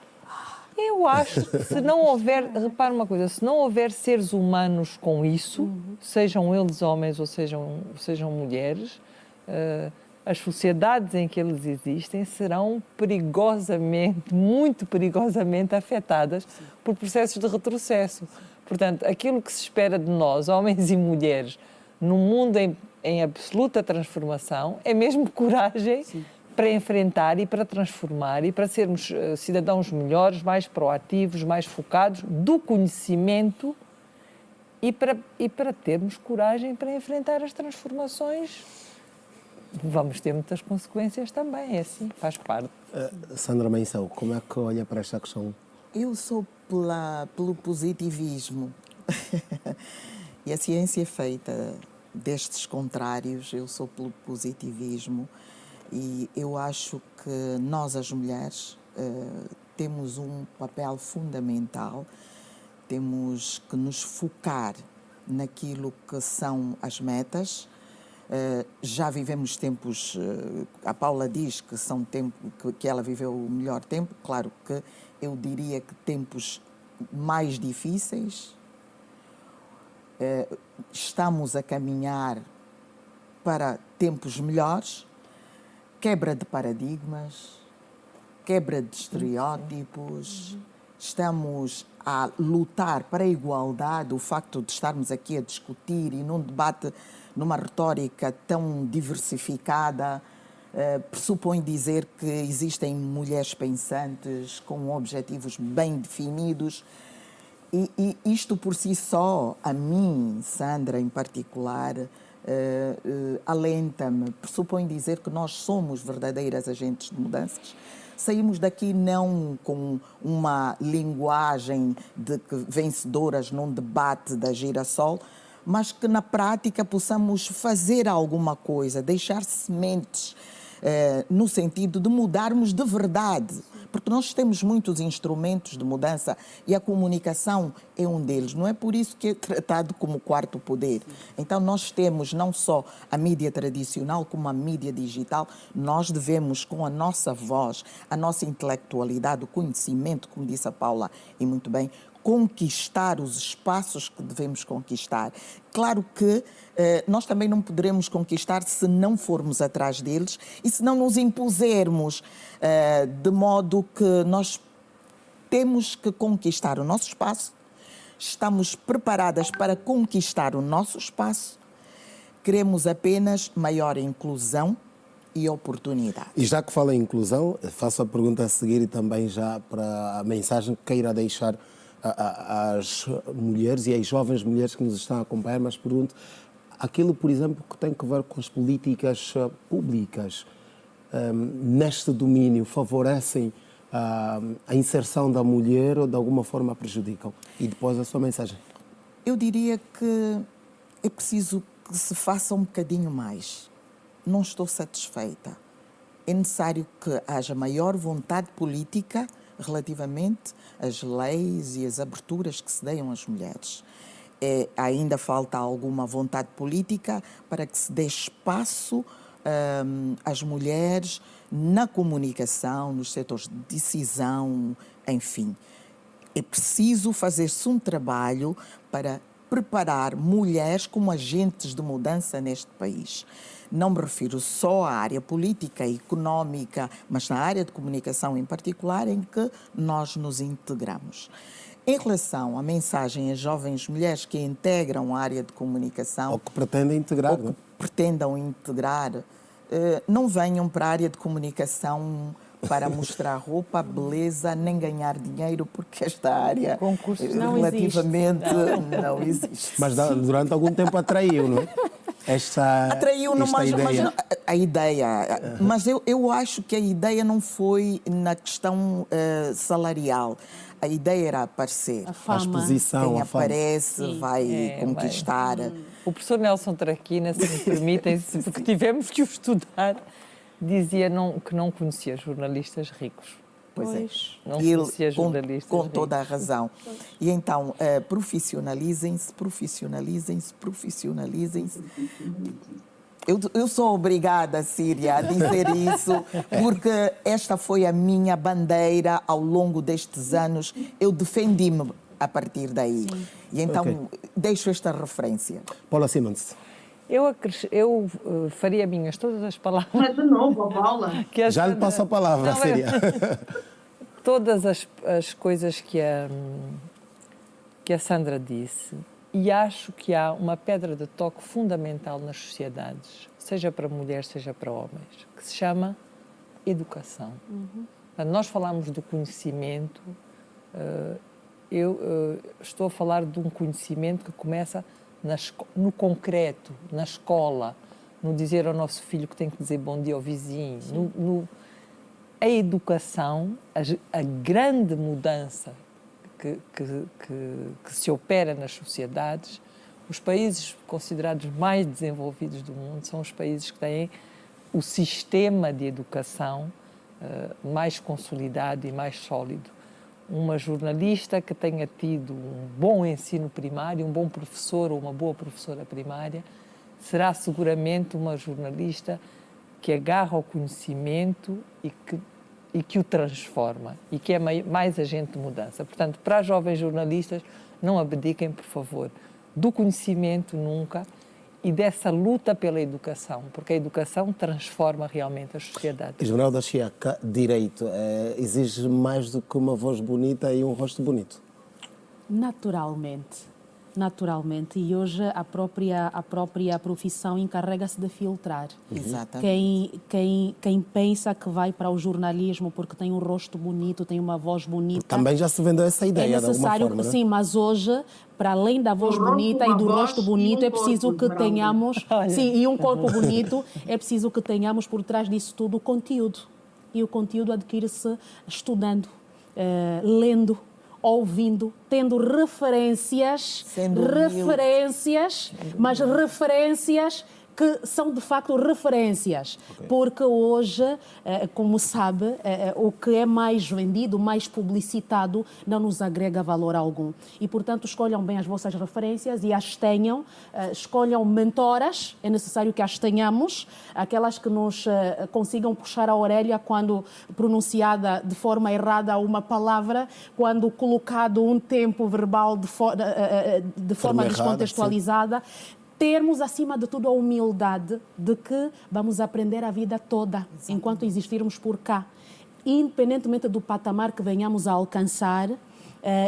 Eu acho que se não houver, repare uma coisa, se não houver seres humanos com isso, sejam eles homens ou sejam mulheres, as sociedades em que eles existem serão muito perigosamente afetadas por processos de retrocesso. Portanto, aquilo que se espera de nós, homens e mulheres, num mundo em absoluta transformação, é mesmo coragem. Sim. Para enfrentar e para transformar e para sermos cidadãos melhores, mais proativos, mais focados, do conhecimento e para termos coragem para enfrentar as transformações. Vamos ter muitas consequências também, é assim, faz parte. Sandra Mensão, como é que olha para esta questão? Eu sou pelo positivismo e a ciência é feita destes contrários, eu sou pelo positivismo. E eu acho que nós, as mulheres, temos um papel fundamental, temos que nos focar naquilo que são as metas. Já vivemos tempos, a Paula diz que são tempos que ela viveu o melhor tempo, claro que eu diria que tempos mais difíceis. Estamos a caminhar para tempos melhores. Quebra de paradigmas, quebra de estereótipos, estamos a lutar para a igualdade. O facto de estarmos aqui a discutir e num debate, numa retórica tão diversificada, pressupõe dizer que existem mulheres pensantes com objetivos bem definidos. E isto por si só, a mim, Sandra em particular, alenta-me, pressupõe dizer que nós somos verdadeiras agentes de mudanças. Saímos daqui não com uma linguagem de vencedoras num debate da Girassol, mas que na prática possamos fazer alguma coisa, deixar sementes no sentido de mudarmos de verdade. Porque nós temos muitos instrumentos de mudança e a comunicação é um deles. Não é por isso que é tratado como quarto poder. Então nós temos não só a mídia tradicional como a mídia digital. Nós devemos, com a nossa voz, a nossa intelectualidade, o conhecimento, como disse a Paula e muito bem, conquistar os espaços que devemos conquistar. Claro que nós também não poderemos conquistar se não formos atrás deles e se não nos impusermos, de modo que nós temos que conquistar o nosso espaço, estamos preparadas para conquistar o nosso espaço, queremos apenas maior inclusão e oportunidade. E já que fala em inclusão, faço a pergunta a seguir e também já para a mensagem que queira deixar às mulheres e às jovens mulheres que nos estão a acompanhar, mas pergunto, aquilo, por exemplo, que tem que ver com as políticas públicas neste domínio favorecem a inserção da mulher ou de alguma forma a prejudicam? E depois a sua mensagem. Eu diria que é preciso que se faça um bocadinho mais. Não estou satisfeita. É necessário que haja maior vontade política relativamente às leis e às aberturas que se deem às mulheres. Ainda falta alguma vontade política para que se dê espaço às mulheres na comunicação, nos setores de decisão, enfim. É preciso fazer-se um trabalho para preparar mulheres como agentes de mudança neste país. Não me refiro só à área política e económica, mas na área de comunicação em particular, em que nós nos integramos. Em relação à mensagem às jovens mulheres que integram a área de comunicação... Ou que pretendem integrar, ou que pretendam integrar, não venham para a área de comunicação para mostrar roupa, beleza, nem ganhar dinheiro, porque esta área concursos não relativamente não existe. Mas durante algum tempo atraiu, não é? Atraiu, ideia. A ideia. Mas eu acho que a ideia não foi na questão salarial. A ideia era aparecer. A fama. A exposição, Quem a fama. aparece vai conquistar. O professor Nelson Traquina, se me permitem, porque tivemos que o estudar, dizia que não conhecia jornalistas ricos. Pois é. Não conhecia jornalistas com ricos. toda a razão. E então, profissionalizem-se, profissionalizem-se, profissionalizem-se. Eu sou obrigada, Síria, a dizer isso, porque esta foi a minha bandeira ao longo destes anos. Eu defendi-me a partir daí. Sim. E então, deixo esta referência. Paula Simons. Eu faria minhas todas as palavras. Mas de novo, a Paula. Já lhe passo a palavra, Síria. Todas as coisas que a Sandra disse, e acho que há uma pedra de toque fundamental nas sociedades, seja para mulheres, seja para homens, que se chama educação. Nós falamos do conhecimento, eu estou a falar de um conhecimento que começa no concreto, na escola, no dizer ao nosso filho que tem que dizer bom dia ao vizinho, a educação, a grande mudança que se opera nas sociedades. Os países considerados mais desenvolvidos do mundo são os países que têm o sistema de educação mais consolidado e mais sólido. Uma jornalista que tenha tido um bom ensino primário, um bom professor ou uma boa professora primária, será seguramente uma jornalista que agarra ao conhecimento e que o transforma e que é mais agente de mudança. Portanto, para as jovens jornalistas, não abdiquem, por favor, do conhecimento nunca e dessa luta pela educação, porque a educação transforma realmente as sociedades. Esmeralda Chiaca, direito exige mais do que uma voz bonita e um rosto bonito? Naturalmente. naturalmente. E hoje a própria profissão encarrega-se de filtrar. Exatamente. Quem pensa que vai para o jornalismo porque tem um rosto bonito, tem uma voz bonita... Também já se vendeu essa ideia, é necessário, de alguma forma, sim, mas hoje, para além da voz bonita e do rosto bonito, é preciso que tenhamos... Sim, e um corpo bonito, é preciso que tenhamos por trás disso tudo o conteúdo. E o conteúdo adquire-se estudando, lendo, ouvindo, tendo referências, mas referências que são de facto referências, porque hoje, como sabe, o que é mais vendido, mais publicitado, não nos agrega valor algum. E, portanto, escolham bem as vossas referências e as tenham, escolham mentoras, é necessário que as tenhamos, aquelas que nos consigam puxar a orelha quando pronunciada de forma errada uma palavra, quando colocado um tempo verbal de forma descontextualizada. Termos, acima de tudo, a humildade de que vamos aprender a vida toda, enquanto existirmos por cá. Independentemente do patamar que venhamos a alcançar,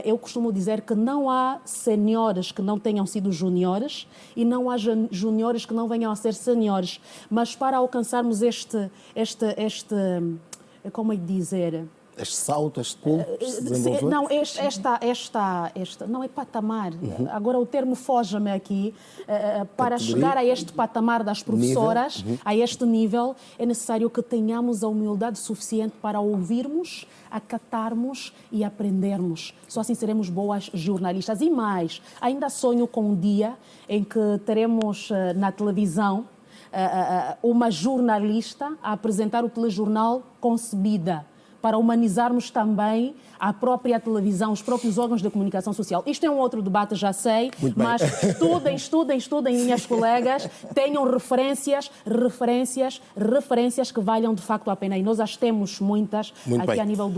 eu costumo dizer que não há senhores que não tenham sido juniores e não há juniores que não venham a ser senhores. Mas para alcançarmos como é que dizer... Este salto, este pulo, se desenvolveu? Não, não é patamar. Agora o termo foge-me aqui. Para chegar a este patamar das professoras, a este nível, é necessário que tenhamos a humildade suficiente para ouvirmos, acatarmos e aprendermos. Só assim seremos boas jornalistas. E mais, ainda sonho com um dia em que teremos na televisão uma jornalista a apresentar o telejornal concebida, para humanizarmos também a própria televisão, os próprios órgãos de comunicação social. Isto é um outro debate, já sei, mas estudem, minhas colegas, tenham referências que valham de facto a pena. E nós as temos muitas aqui a nível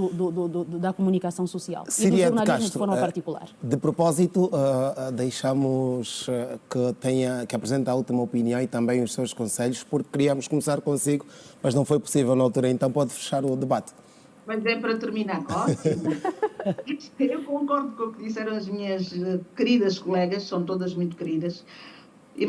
da comunicação social e do jornalismo de forma particular. De propósito, deixamos que apresente a última opinião e também os seus conselhos, porque queríamos começar consigo, mas não foi possível na altura, então pode fechar o debate. Mas é para terminar, ótimo. Eu concordo com o que disseram as minhas queridas colegas, são todas muito queridas,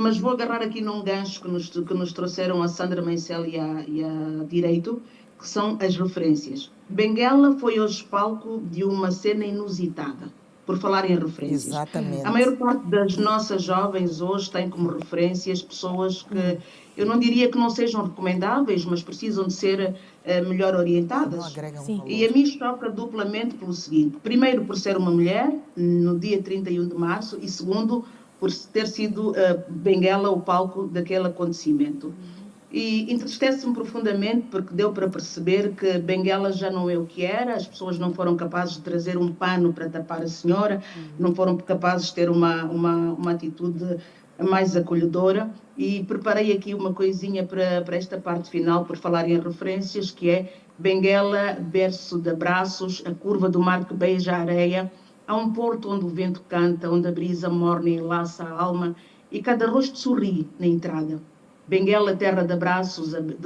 mas vou agarrar aqui num gancho que nos trouxeram a Sandra Mencel e a Direito, que são as referências. Benguela foi hoje palco de uma cena inusitada, por falar em referências. Exatamente. A maior parte das nossas jovens hoje tem como referências pessoas que eu não diria que não sejam recomendáveis, mas precisam de ser melhor orientadas. E a mim choca duplamente pelo seguinte: primeiro, por ser uma mulher, no dia 31 de março, e segundo, por ter sido Benguela o palco daquele acontecimento. E entristece-me profundamente porque deu para perceber que Benguela já não é o que era, as pessoas não foram capazes de trazer um pano para tapar a senhora, não foram capazes de ter uma atitude mais acolhedora. E preparei aqui uma coisinha para esta parte final, por falar em referências, que é Benguela, berço de abraços, a curva do mar que beija a areia, há um porto onde o vento canta, onde a brisa morna enlaça a alma e cada rosto sorri na entrada. Benguela, terra de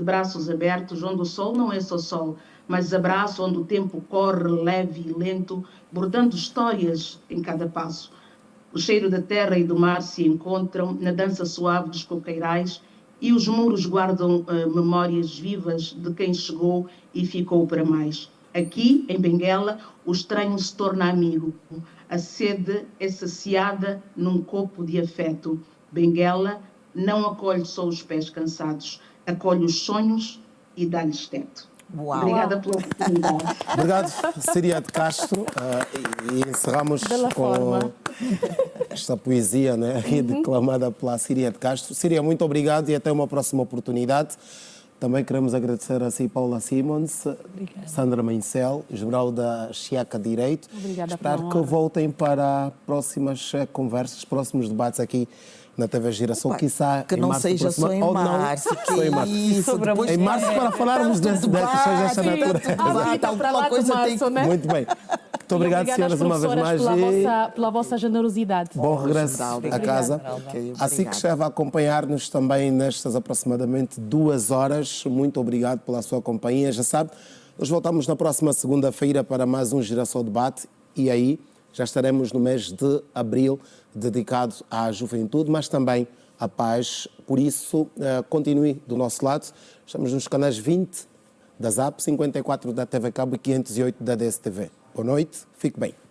braços abertos, onde o sol não é só sol, mas abraço onde o tempo corre leve e lento, bordando histórias em cada passo. O cheiro da terra e do mar se encontram na dança suave dos coqueirais e os muros guardam memórias vivas de quem chegou e ficou para mais. Aqui, em Benguela, o estranho se torna amigo. A sede é saciada num copo de afeto. Benguela não acolhe só os pés cansados, acolhe os sonhos e dá-lhes teto. Uau. Obrigada pela oportunidade. Obrigado, Síria de Castro. E encerramos com esta poesia, né, declamada pela Síria de Castro. Síria, muito obrigado e até uma próxima oportunidade. Também queremos agradecer a si, Paula Simons, Sandra Mencel, geral da Chiaca Direito. Obrigada. Espero que voltem para próximas conversas, próximos debates aqui na TV Girassol, quiçá que não seja só em março, só em março. Em março, para falarmos de questões desta natureza. Muito bem. Muito obrigado, senhoras, uma vez mais. Pela vossa generosidade. Bom regresso à casa. Assim que esteve a acompanhar-nos também nestas aproximadamente 2 horas. Muito obrigado pela sua companhia. Já sabe, nós voltamos na próxima segunda-feira para mais um Girassol Debate. E aí, Já estaremos no mês de abril dedicado à juventude, mas também à paz. Por isso, continue do nosso lado. Estamos nos canais 20 da ZAP, 54 da TV Cabo e 508 da DSTV. Boa noite, fique bem.